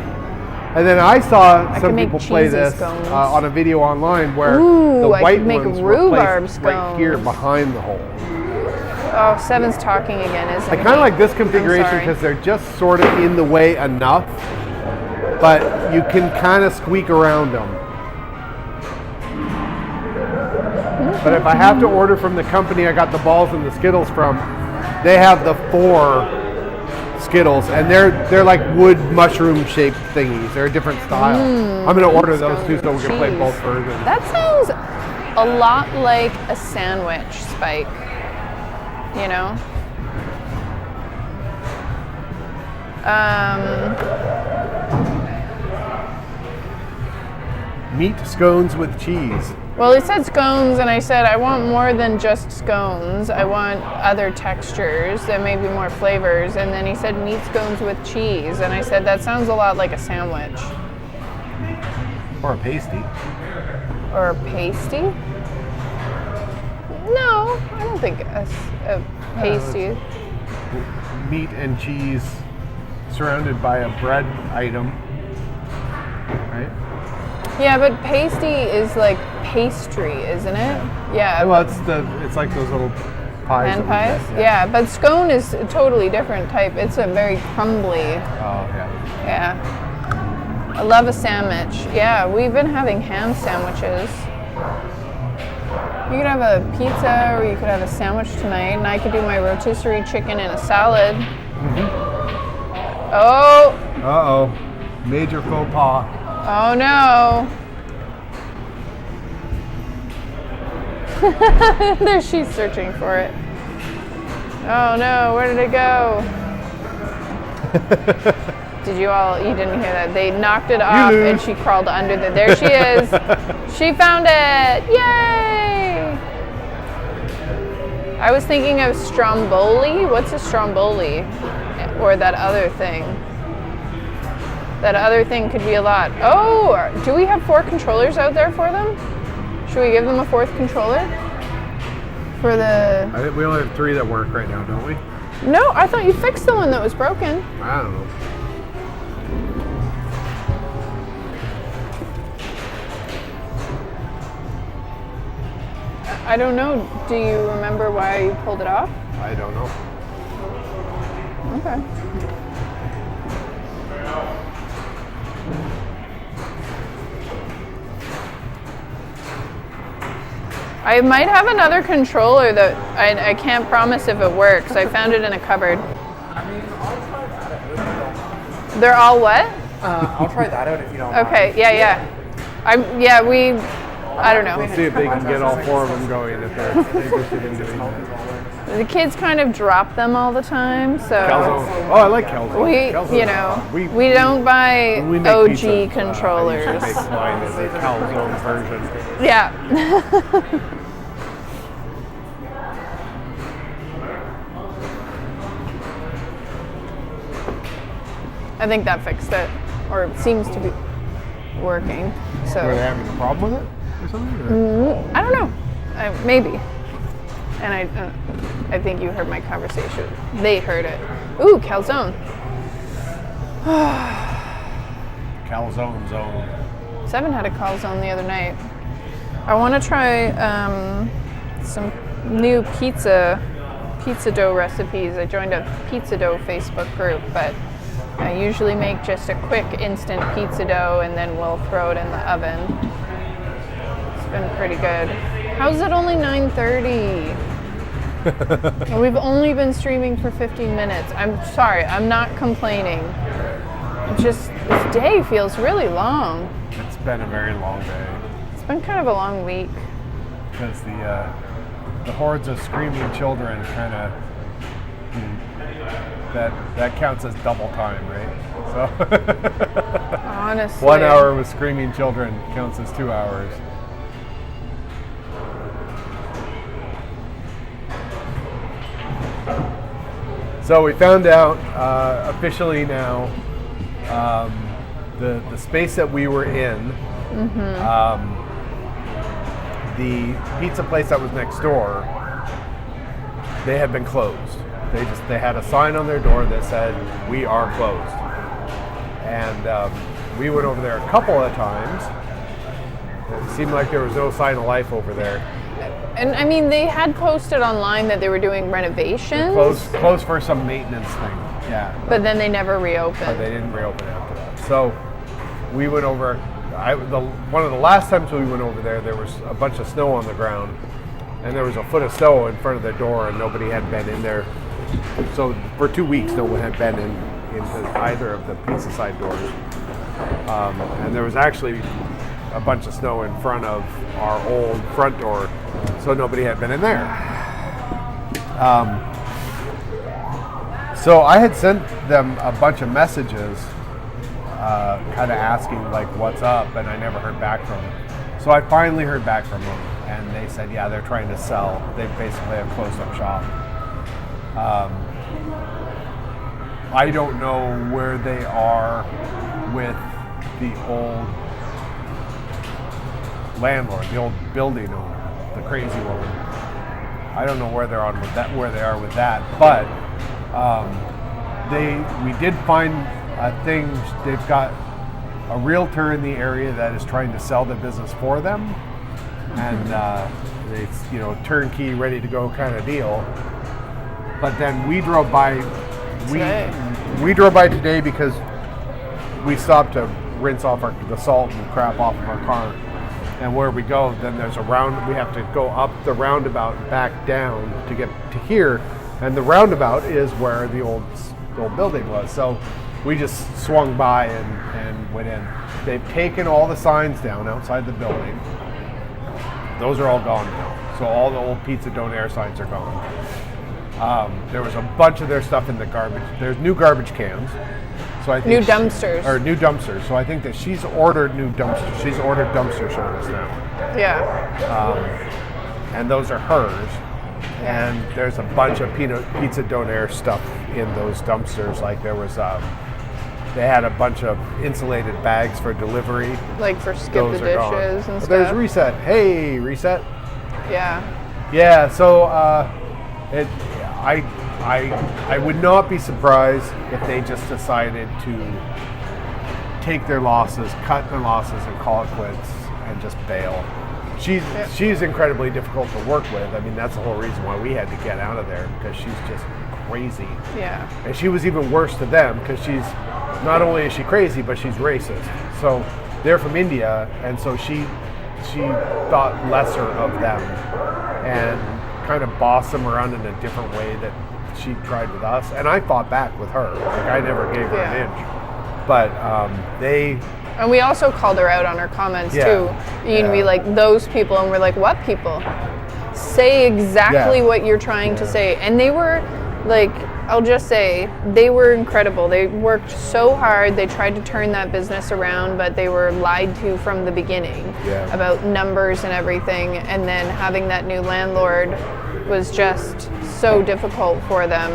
and then I saw I some can make people play cheesy this scones. on a video online where Ooh, the I white could make ones were rhubarb placed right here scones. behind the hole. Oh, Seven's talking again, isn't I he? kind of like this configuration sorry. because they're just sort of in the way enough, but you can kind of squeak around them. But if I have to order from the company I got the balls and the Skittles from, they have the 4 Skittles, and they're like wood mushroom shaped thingies. They're a different style. I'm gonna order those too, so we can play cheese. both versions. That sounds a lot like a sandwich, Spike. You know? Meat scones with cheese. Well, he said scones, and I said, I want more than just scones. I want other textures and maybe more flavors. And then he said meat scones with cheese. And I said, that sounds a lot like a sandwich. Or a pasty. Or a pasty? No, I don't think a pasty. Meat and cheese surrounded by a bread item. Right? Yeah, but pasty is like pastry, isn't it? Yeah. Well, it's like those little pies. Pan that we pies? get, Yeah, but scone is a totally different type. It's a very crumbly. Oh yeah. Yeah. I love a sandwich. Yeah, we've been having ham sandwiches. You could have a pizza or you could have a sandwich tonight, and I could do my rotisserie chicken and a salad. Oh, Uh-oh. Major faux pas. oh no. There she's searching for it. Oh no, where did it go? Did you didn't hear that? They knocked it off lose. and she crawled under there she is. She found it. Yay! I was thinking of stromboli. What's a stromboli? Or that other thing. That other thing could be a lot. Oh, do we have 4 controllers out there for them? Should we give them a 4th controller? For the... I think we only have 3 that work right now, don't we? No, I thought you fixed the one that was broken. I don't know. I don't know. Do you remember why you pulled it off? I don't know. Okay. I might have another controller that I can't promise if it works. I found it in a cupboard. I mean, I'll try that out if you don't. They're all what? I'll try that out if you don't Okay, mind. yeah. I don't know. We'll see if they can get all 4 of them going if they're interested in doing that. The kids kind of drop them all the time, so Calzone. Oh, I like calzone. we don't buy when we make OG pizza, I controllers. usually make mine as a calzone version. Yeah. I think that fixed it, or it seems to be working. So Were they having a problem with it or something? Or? I don't know, maybe. And I think you heard my conversation. They heard it. Ooh, calzone. Calzone zone. Seven had a calzone the other night. I want to try some new pizza dough recipes. I joined a pizza dough Facebook group, but I usually make just a quick instant pizza dough and then we'll throw it in the oven. It's been pretty good. How's it only 9:30? We've only been streaming for 15 minutes. I'm sorry, I'm not complaining. Just this day feels really long. It's been a very long day. It's been kind of a long week. Because the hordes of screaming children kind of that counts as double time, right? So Honestly. 1 hour with screaming children counts as 2 hours. So we found out officially now the space that we were in, the pizza place that was next door, they had been closed. They had a sign on their door that said, "We are closed." And we went over there a couple of times. It seemed like there was no sign of life over there. And I mean, they had posted online that they were doing renovations. Closed for some maintenance thing, yeah. But then they never reopened. But they didn't reopen after that. So we went over. One of the last times we went over there, there was a bunch of snow on the ground, and there was a foot of snow in front of their door, and nobody had been in there. So for 2 weeks, no one had been into either of the pizza side doors, and there was actually a bunch of snow in front of our old front door, so nobody had been in there. So I had sent them a bunch of messages kind of asking like what's up, and I never heard back from them. So I finally heard back from them, and they said, yeah, they're trying to sell. They basically have closed up shop. I don't know where they are with the old landlord, the old building owner, the crazy woman. I don't know where they are with that, but we did find a thing. They've got a realtor in the area that is trying to sell the business for them, and it's turnkey, ready to go kind of deal. But then we drove by. We drove by today because we stopped to rinse off the salt and crap off of our car. And where we go, then there's a we have to go up the roundabout and back down to get to here. And the roundabout is where the old building was. So we just swung by and went in. They've taken all the signs down outside the building. Those are all gone now. So all the old Pizza Donaire signs are gone. There was a bunch of their stuff in the garbage. There's new garbage cans. So I think new dumpsters. So I think that she's ordered new dumpsters. She's ordered dumpster service now. Yeah. And those are hers. And there's a bunch of Pizza Donaire stuff in those dumpsters. Like there was, they had a bunch of insulated bags for delivery. Like for skip the dishes and stuff. There's Reset. Hey, Reset. Yeah. Yeah. So I would not be surprised if they just decided to take their losses, cut their losses, and call it quits and just bail. She's incredibly difficult to work with. I mean, that's the whole reason why we had to get out of there, because she's just crazy. Yeah. And she was even worse to them because she's not only is she crazy, but she's racist. So they're from India, and so she thought lesser of them and kind of bossed them around in a different way that she tried with us. And I fought back with her. Like I never gave her an inch. But and we also called her out on her comments too. You'd be like, those people, and we're like, what people? Say exactly what you're trying to say. And they were like, I'll just say, they were incredible. They worked so hard. They tried to turn that business around, but they were lied to from the beginning about numbers and everything. And then having that new landlord was just so difficult for them.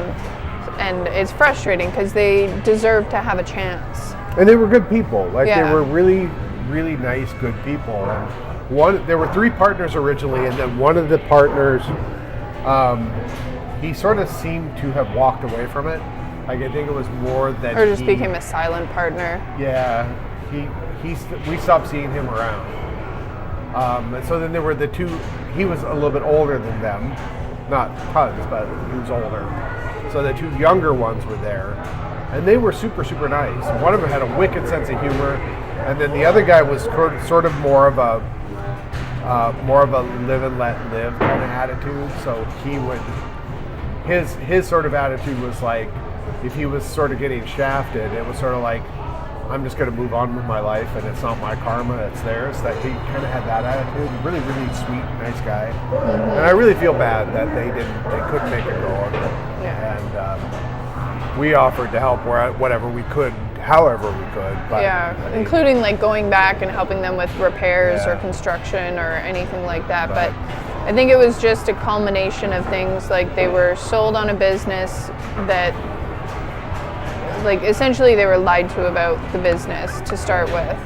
And it's frustrating because they deserve to have a chance. And they were good people. Like they were really, really nice, good people. And there were 3 partners originally, and then one of the partners, he sort of seemed to have walked away from it. Like I think it was more that or just became a silent partner. Yeah, we stopped seeing him around. And so then there were the 2. He was a little bit older than them, not tons, but he was older. So the 2 younger ones were there, and they were super, super nice. One of them had a wicked sense of humor, and then the other guy was sort of more of a live and let live kind of attitude. So he would. His sort of attitude was like, if he was sort of getting shafted, it was sort of like, I'm just going to move on with my life, and it's not my karma, it's theirs. That he kind of had that attitude. Really, really sweet, nice guy. And I really feel bad that they couldn't make it go on. And we offered to help whatever we could, however we could. But, including like going back and helping them with repairs or construction or anything like that. But I think it was just a culmination of things. Like, they were sold on a business that, like, essentially they were lied to about the business to start with,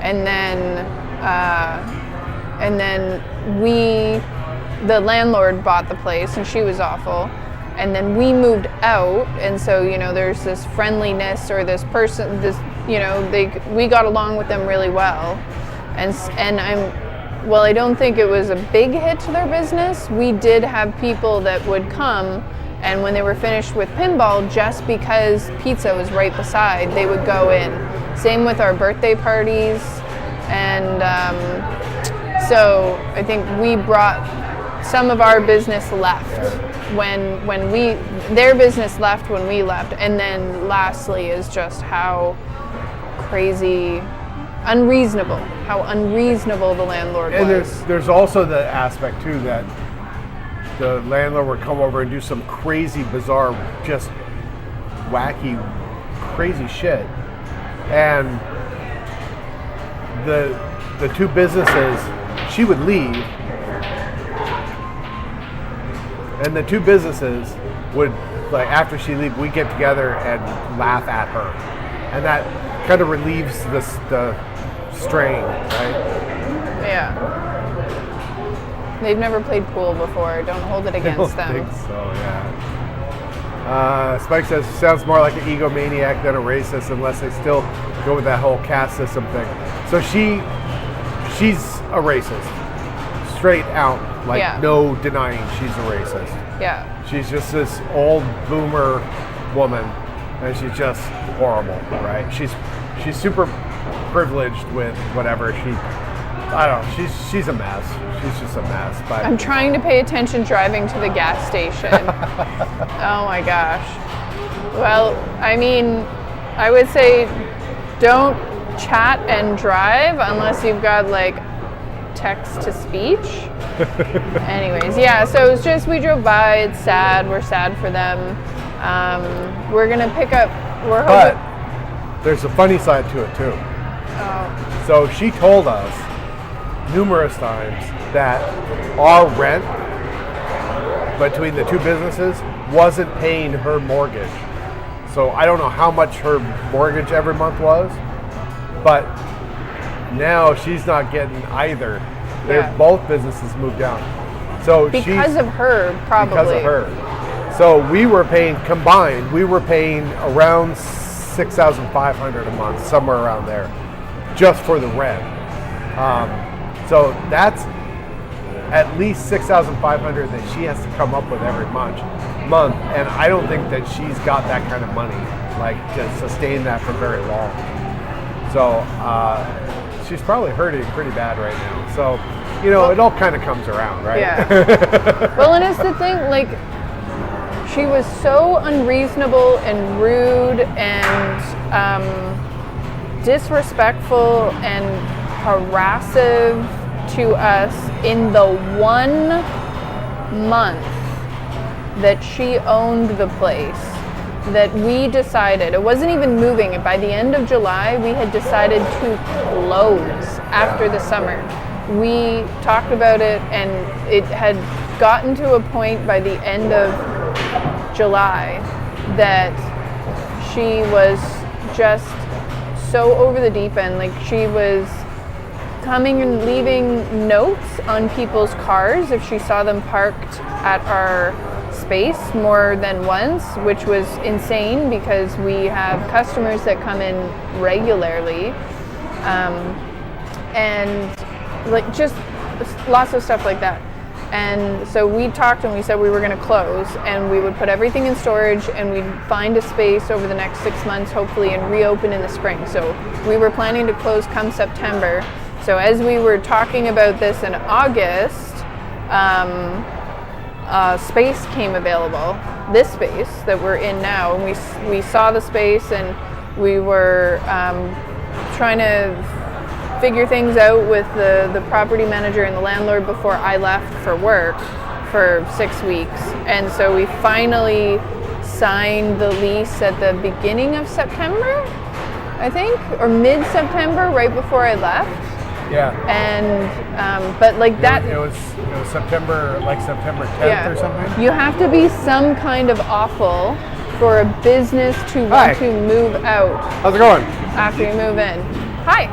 and then the landlord bought the place, and she was awful, and then we moved out, and so, you know, there's this friendliness, or this person, this, you know, we got along with them really well, and I don't think it was a big hit to their business. We did have people that would come, and when they were finished with pinball, just because pizza was right beside, they would go in. Same with our birthday parties, and so I think we brought some of our business left their business left when we left, and then lastly is just how unreasonable the landlord was. And there's also the aspect too that the landlord would come over and do some crazy, bizarre, just wacky, crazy shit, and the two businesses, she would leave, and the two businesses would, like, after she leave, we get together and laugh at her, and that kind of relieves the strain, right? Yeah. They've never played pool before. Don't hold it against them. I don't think so, yeah. Spike says, sounds more like an egomaniac than a racist, unless they still go with that whole caste system thing. So she's a racist. Straight out. Like, no denying she's a racist. Yeah. She's just this old boomer woman, and she's just horrible, right? She's super privileged with whatever I don't know, she's a mess. She's just a mess. But I'm trying to pay attention driving to the gas station. Oh my gosh. Well, I mean, I would say don't chat and drive unless you've got, like, text to speech. Anyways, yeah, so it's just, we drove by, it's sad, we're sad for them. We're gonna pick up, but there's a funny side to it too. Oh. So she told us numerous times that our rent between the two businesses wasn't paying her mortgage. So I don't know how much her mortgage every month was, but now she's not getting either. Both businesses moved down. So because of her, probably. Because of her. So we were paying around $6,500 a month, somewhere around there, just for the rent. So that's at least $6,500 that she has to come up with every month, and I don't think that she's got that kind of money, like, to sustain that for very long. So she's probably hurting pretty bad right now. So, you know, it all kind of comes around, right? Yeah. Well, and it's the thing, like, she was so unreasonable and rude and disrespectful and harassive to us in the 1 month that she owned the place, that we decided, it wasn't even moving, and by the end of July we had decided to close after the summer. We talked about it, and it had gotten to a point by the end of July that she was just so over the deep end. Like, she was coming and leaving notes on people's cars if she saw them parked at our space more than once, which was insane because we have customers that come in regularly, and, like, just lots of stuff like that. And so we talked and we said we were going to close, and we would put everything in storage, and we'd find a space over the next 6 months, hopefully, and reopen in the spring. So we were planning to close come September. So as we were talking about this in August, space came available, this space that we're in now, and we saw the space, and we were trying to figure things out with the property manager and the landlord before I left for work for 6 weeks. And so we finally signed the lease at the beginning of September, I think, or mid-September, right before I left. Yeah. And but like that. It was September 10th or something. You have to be some kind of awful for a business to Hi. want to move out How's it going? after you move in. Hi.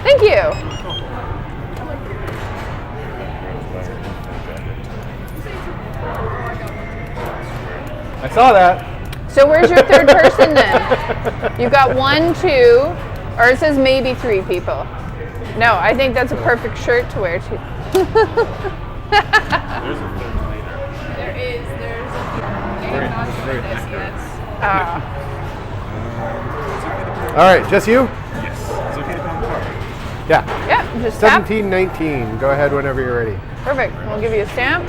Thank you. I saw that. So where's your third person then? You've got 1, 2, or it says maybe 3 people. No, I think that's a perfect shirt to wear too. There's a not sure this yet. All right, just you? Yes. It's okay to come car. Yeah. Yeah, just tap. 1719. Go ahead whenever you're ready. Perfect. We'll give you a stamp.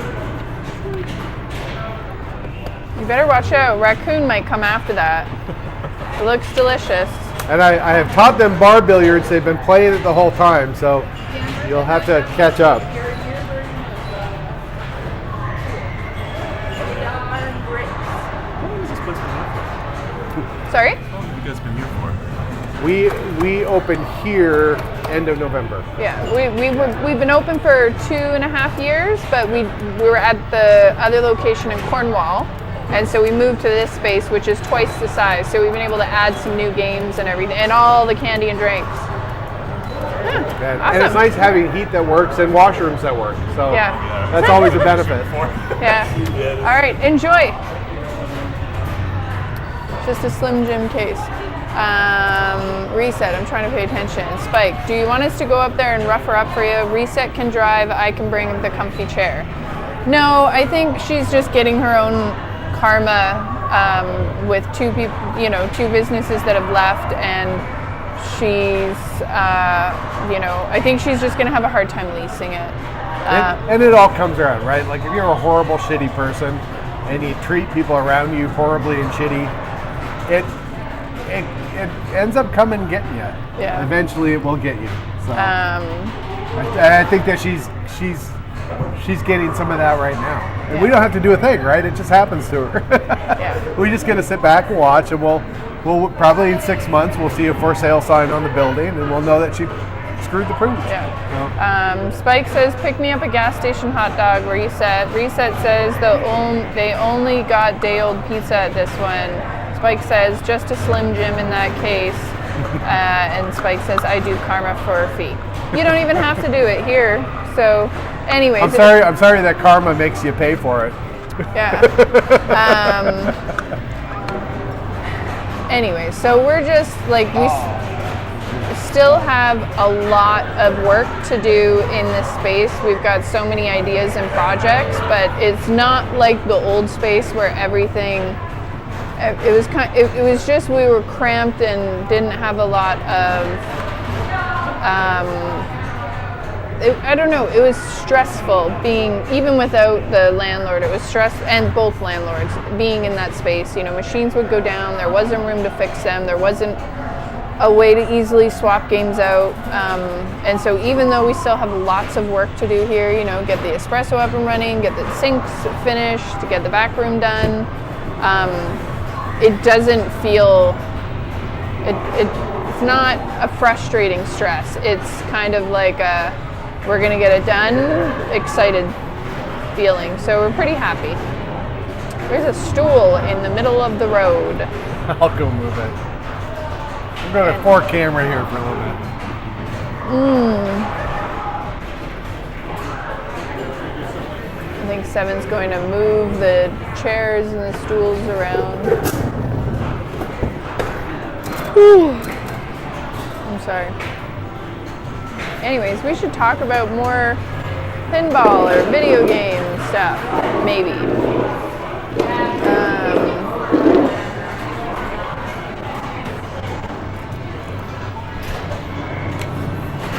You better watch out. Raccoon might come after that. It looks delicious. And I have taught them bar billiards. They've been playing it the whole time, so you'll have to catch up. How long has this place been here for? Sorry? How long have you guys been here for? We opened here end of November. Yeah, we've been open for 2.5 years, but we were at the other location in Cornwall, and so we moved to this space, which is twice the size. So we've been able to add some new games and everything, and all the candy and drinks. Yeah, awesome. And it's nice having heat that works and washrooms that work. So Yeah. that's always a benefit. Yeah. All right, enjoy. Just a Slim Jim case. Reset, I'm trying to pay attention. Spike, do you want us to go up there and rough her up for you? Reset can drive, I can bring the comfy chair. No, I think she's just getting her own karma with 2 people, 2 businesses that have left, and she's, I think she's just gonna have a hard time leasing it. And it all comes around, right? Like if you're a horrible, shitty person and you treat people around you horribly and shitty, it ends up coming and getting you. Yeah. Eventually, it will get you. So I think that she's getting some of that right now, and we don't have to do a thing, right? It just happens to her. Yeah. We just gonna sit back and watch, and we'll probably in 6 months we'll see a for sale sign on the building, and we'll know that she screwed the pooch. Yeah. Spike says, pick me up a gas station hot dog. Reset. Reset says they only got day-old pizza at this one. Spike says, just a Slim Jim in that case. And Spike says, I do karma for a fee. You don't even have to do it here. So, anyways. I'm sorry that karma makes you pay for it. Yeah. Anyway, so we're just like, we still have a lot of work to do in this space. We've got so many ideas and projects, but it's not like the old space where everything. It was just we were cramped and didn't have a lot of. I don't know. It was stressful being even without the landlord. It was stressful, and both landlords being in that space. Machines would go down. There wasn't room to fix them. There wasn't a way to easily swap games out. And so even though we still have lots of work to do here, get the espresso up and running, get the sinks finished, to get the back room done. It doesn't feel, it's not a frustrating stress. It's kind of like we're gonna get it done, excited feeling. So we're pretty happy. There's a stool in the middle of the road. I'll go move it. I'm going to 4 camera here for a little bit. I think Seven's going to move the chairs and the stools around. Whew. I'm sorry. Anyways, we should talk about more pinball or video game stuff, maybe.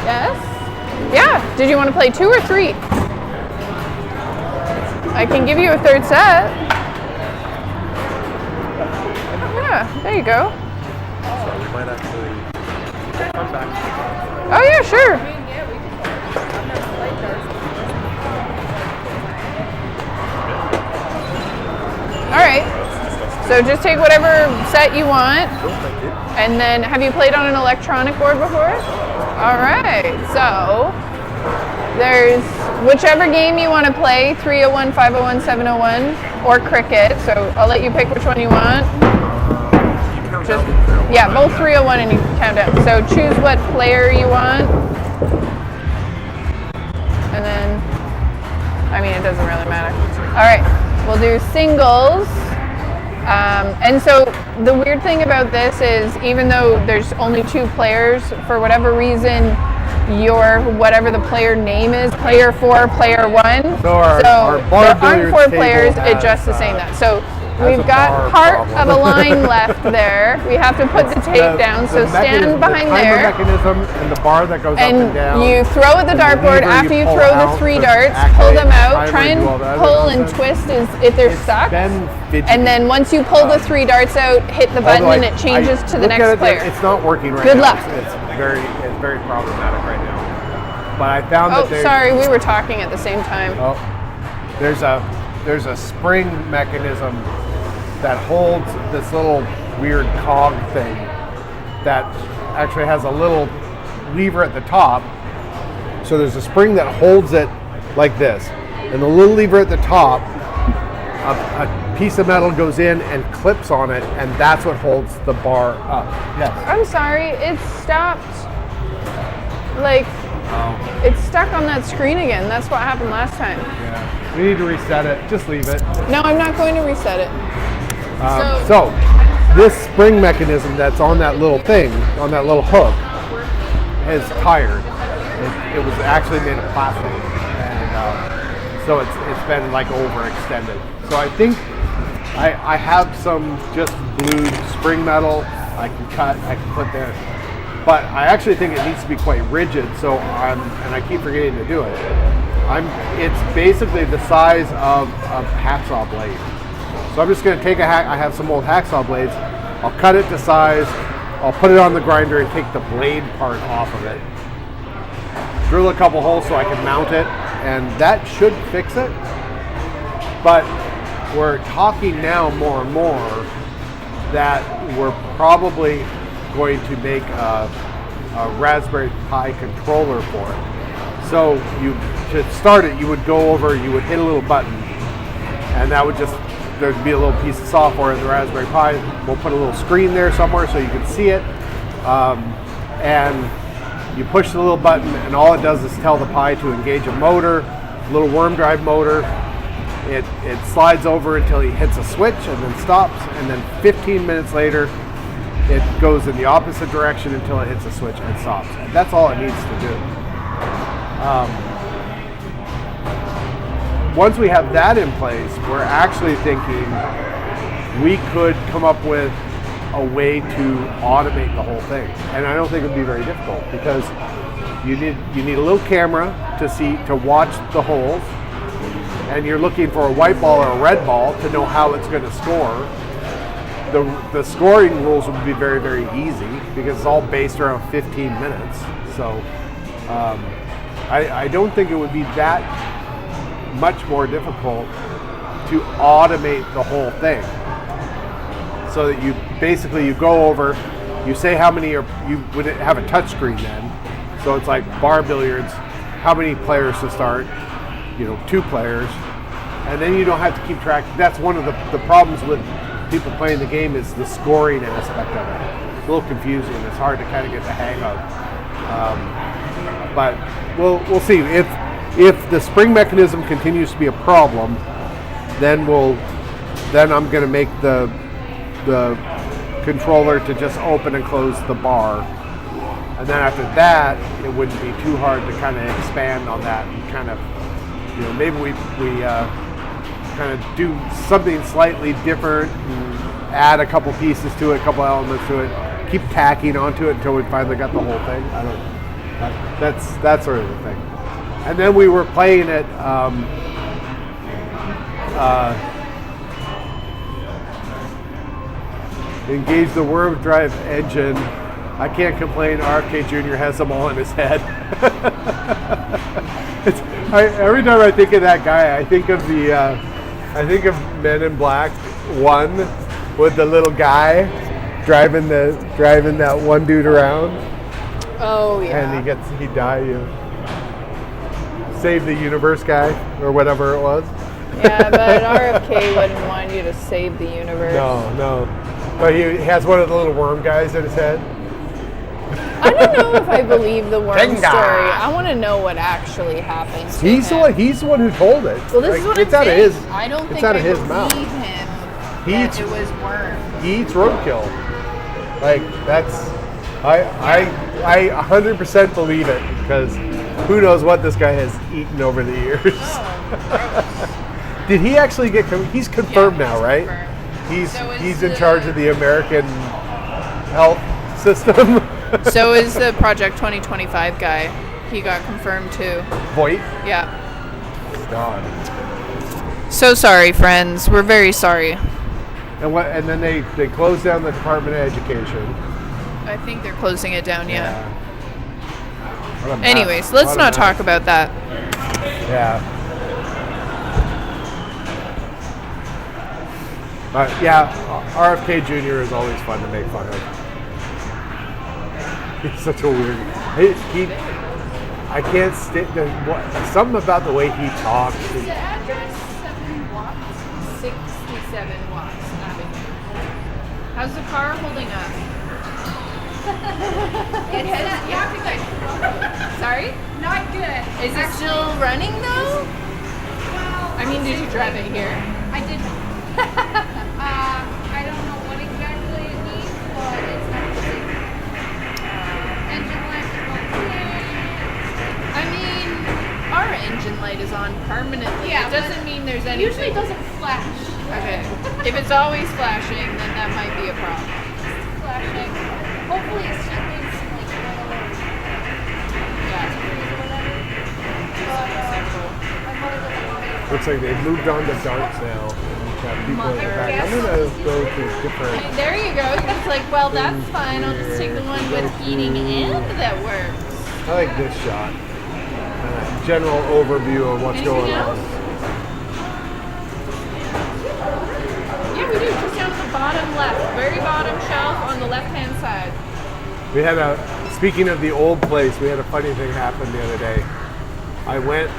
Yes? Yeah. Did you want to play 2 or 3? I can give you a 3rd set. Yeah, there you go. So we might actually come back. Oh yeah, sure. All right. So just take whatever set you want. Cool, thank you. And then, have you played on an electronic board before? All right, so there's whichever game you want to play, 301, 501, 701, or cricket. So I'll let you pick which one you want. You count Just, down. yeah, both 301 and you can count down. So choose what player you want. And then, I mean, it doesn't really matter. All right, we'll do singles. And so the weird thing about this is, even though there's only 2 players, for whatever reason, whatever the player name is, player 4, player 1. So our there bar aren't billiards 4 table players, has, it's just the same that. So has we've a got bar part problem. of a line left there. We have to put the tape down, so stand behind the timer there. mechanism and the bar that goes up and down. And you throw at the and the dartboard lever after you pull throw the out 3 to darts, pull activate them the out, timer try and and do all that other pull and nonsense. twist if they're It's stuck. been fidgety. And then once you pull the 3 darts out, hit the button Although and it changes to the look at next it, player. It's not working right Good now. luck. It's very problematic right now. But I found Oh, that there's sorry, we were talking at the same time. Oh, there's a spring mechanism that holds this little weird cog thing that actually has a little lever at the top. So there's a spring that holds it like this, and the little lever at the top, a piece of metal goes in and clips on it, and that's what holds the bar up. Yes. I'm sorry, it stopped. Like, it's stuck on that screen again. That's what happened last time. Yeah. We need to reset it. Just leave it. No, I'm not going to reset it. So this spring mechanism that's on that little thing, on that little hook, is tired. It was actually made of plastic, and so it's been like overextended. So I think I have some just glued spring metal I can cut, I can put there. But I actually think it needs to be quite rigid, so and I keep forgetting to do it. It's basically the size of a hacksaw blade. So I'm just going to take I have some old hacksaw blades, I'll cut it to size, I'll put it on the grinder and take the blade part off of it. Drill a couple holes so I can mount it, and that should fix it. But we're talking now more and more that we're probably going to make a Raspberry Pi controller for it. So to start it, you would go over, you would hit a little button, and that would there'd be a little piece of software in the Raspberry Pi. We'll put a little screen there somewhere so you can see it. And you push the little button, and all it does is tell the Pi to engage a motor, a little worm drive motor. It slides over until he hits a switch and then stops, and then 15 minutes later, it goes in the opposite direction until it hits a switch and stops. And that's all it needs to do. Once we have that in place, we're actually thinking we could come up with a way to automate the whole thing. And I don't think it would be very difficult, because you need a little camera to watch the holes, and you're looking for a white ball or a red ball to know how it's going to score. The scoring rules would be very, very easy, because it's all based around 15 minutes. So I don't think it would be that much more difficult to automate the whole thing. So that you go over, you say how many you would have a touch screen then. So it's like bar billiards, how many players to start, 2 players. And then you don't have to keep track. That's one of the problems with people playing the game, is the scoring aspect of it. It's a little confusing. It's hard to kind of get the hang of. But we'll see. If the spring mechanism continues to be a problem, then I'm going to make the controller to just open and close the bar. And then after that, it wouldn't be too hard to kind of expand on that and kind of, maybe we kind of do something slightly different and add a couple pieces to it, a couple elements to it, keep tacking onto it until we finally got the whole thing. That's sort of the thing. And then we were playing it, engage the worm drive engine. I can't complain. RFK Jr. has them all in his head. Every time I think of that guy, I think of Men in Black 1, with the little guy driving that one dude around, Oh yeah. and he died. Save the universe guy or whatever it was. Yeah, but RFK wouldn't want you to save the universe. No. But he has one of the little worm guys in his head. I don't know if I believe the worm Tenga. story. I want to know what actually happened. To He's him. the one who told it. Well, this is what it's I'm out saying. of his. I don't it's think out I of his believe mouth. him. He that eats- it was worms. He eats roadkill. Like that's, I 100% believe it because who knows what this guy has eaten over the years. Did he actually get? He's confirmed Yeah, now, he's right? confirmed. He's So is he's in the- charge of the American health system. So is the Project 2025 guy. He got confirmed too. Voight. Yeah. God. So sorry, friends. We're very sorry. And what? And then they closed down the Department of Education. I think they're closing it down, yeah. What a mess. Anyways, let's What a not mess. talk about that. Yeah. But yeah, RFK Jr. is always fun to make fun of. He's such a weird. I can't stick. Something about the way he talks. Is the address 7 Watts? 67 Watts Avenue. How's the car holding up? It has not good. Sorry? Not good. Is it still running though? Well, I mean, did you drive it here? I did. I don't know what exactly it needs, but it's not the same. Engine light is okay. I mean, our engine light is on permanently. Yeah, it doesn't mean there's It anything. usually doesn't flash. Okay. If it's always flashing, then that might be a problem. It's flashing. Hopefully it's just like Yeah. Looks like they've moved on to darts now. We've got people in the back. I'm gonna go to different. There you go. It's like, well, that's fine. I'll just take the one with heating and that works. I like this shot. General overview of what's Anything going else? on. Yeah, we do. Just down at the bottom left, very bottom shelf on the left-hand side. We had speaking of the old place, we had a funny thing happen the other day. I went,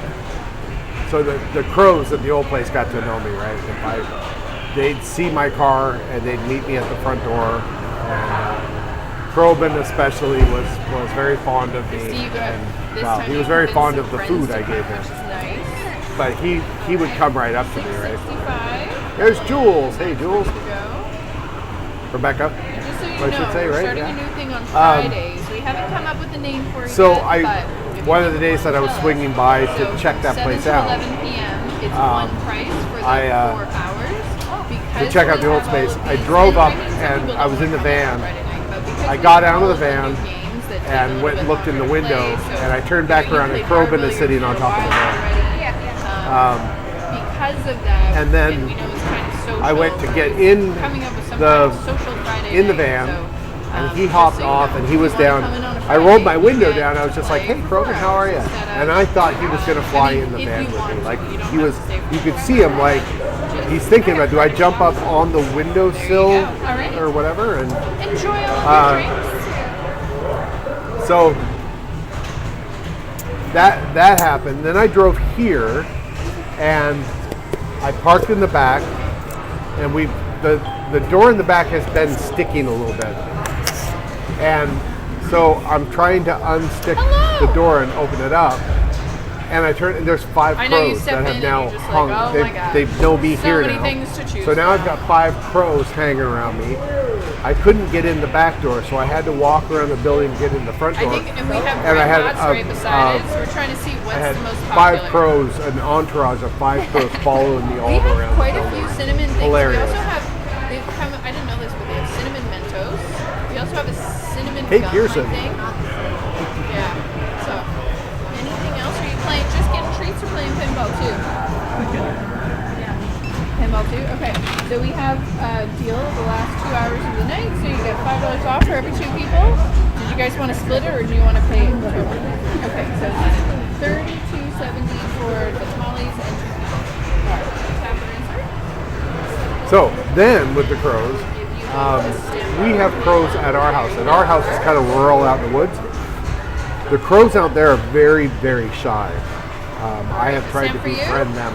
so the crows at the old place got to know me, right? They'd see my car and they'd meet me at the front door. And Crowben especially was very fond of me. Steve, and, this wow, time he was you very convinced fond some of the friends food to I come, gave him. which is nice. But he would come right up to me, right? 65. There's Jules. Hey, Jules. There we go. Rebecca. And just so you I know, should say, we're right? starting Yeah. a new thing on Fridays. We haven't come up with a name for it So yet, but if one you of the days that I was tell us. swinging by So to check that 7 place to out, 11 p.m. It's one price for the 4 hours. to check out the old space, I drove up and I was in the van. I got out of the van and went and looked in the window, and I turned back around and Crowben is sitting on top of the van. Because of that, And then we know it's kind of social, I went to get in coming up with some the- kind of social Friday in the night, van, so, and he just hopped so you off know, and he if was you wanna down. come in on a I Friday, rolled my you window get, down. I was just like, "Hey, 4 Crowben, how are you?" hours instead of- And I thought he was gonna fly I mean, in the if van you with want me. to, Like you don't he have was, to stay for you could 4 see him. hours. Like he's thinking about, do I jump up on the windowsill There you go. All right. or whatever? And Enjoy all of your drinks. so that happened. Then I drove here, and I parked in the back, and the door in the back has been sticking a little bit, and so I'm trying to unstick Hello. the door and open it up, and I turn and there's 5 I know you crows step that in have and now you're just like, hung. oh my God. They know me So here many now. things to choose So now I've from. got 5 crows hanging around me. I couldn't get in the back door, so I had to walk around the building and get in the front I door. think, and we have And I had, Red Hots right beside it, so we're trying to see what's I had the most 5 popular. crows, an entourage of 5 crows following me all We have around quite the a building. few cinnamon things. Hilarious. We also have, they've come, I didn't know this, but they have cinnamon Mentos. We also have a cinnamon Hey, gum, Pearson. I think. Yeah. So, anything else? Are you playing, just getting treats or playing pinball too? Pinball too? Okay. So we have a deal the last 2 hours of the night, so you get $5 off for every 2 people. Did you guys want to split it or do you want to pay it? Okay, so it's $32.70 for the tamales and 2 people. Tap it in, sir. So then with the crows, We have crows at our house, and our house is kind of rural out in the woods. The crows out there are very, very shy. I have tried to Same for you? befriend them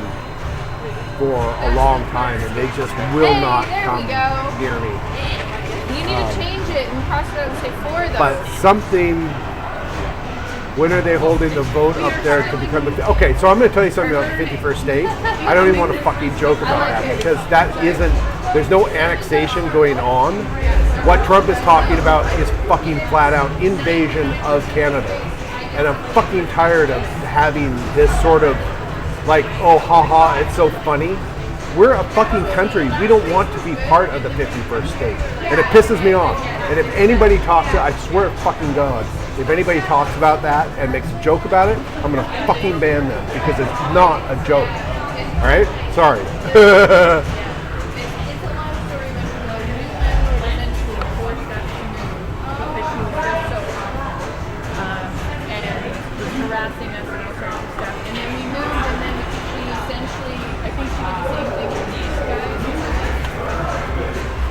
for a long time, and they just will Hey, not there come we go. near me. You need to change it and cross it out and say 4 though. But something. When are they holding the vote up there to become the? Okay, so I'm going to tell you something about the 51st state. I don't even want to fucking joke about that because that isn't. There's no annexation going on. What Trump is talking about is fucking flat out invasion of Canada, and I'm fucking tired of having this sort of like, oh, haha, it's so funny. We're a fucking country. We don't want to be part of the 51st state, and it pisses me off. And if anybody talks, I swear to fucking God. If anybody talks about that and makes a joke about it, I'm gonna fucking ban them because it's not a joke. All right? Sorry.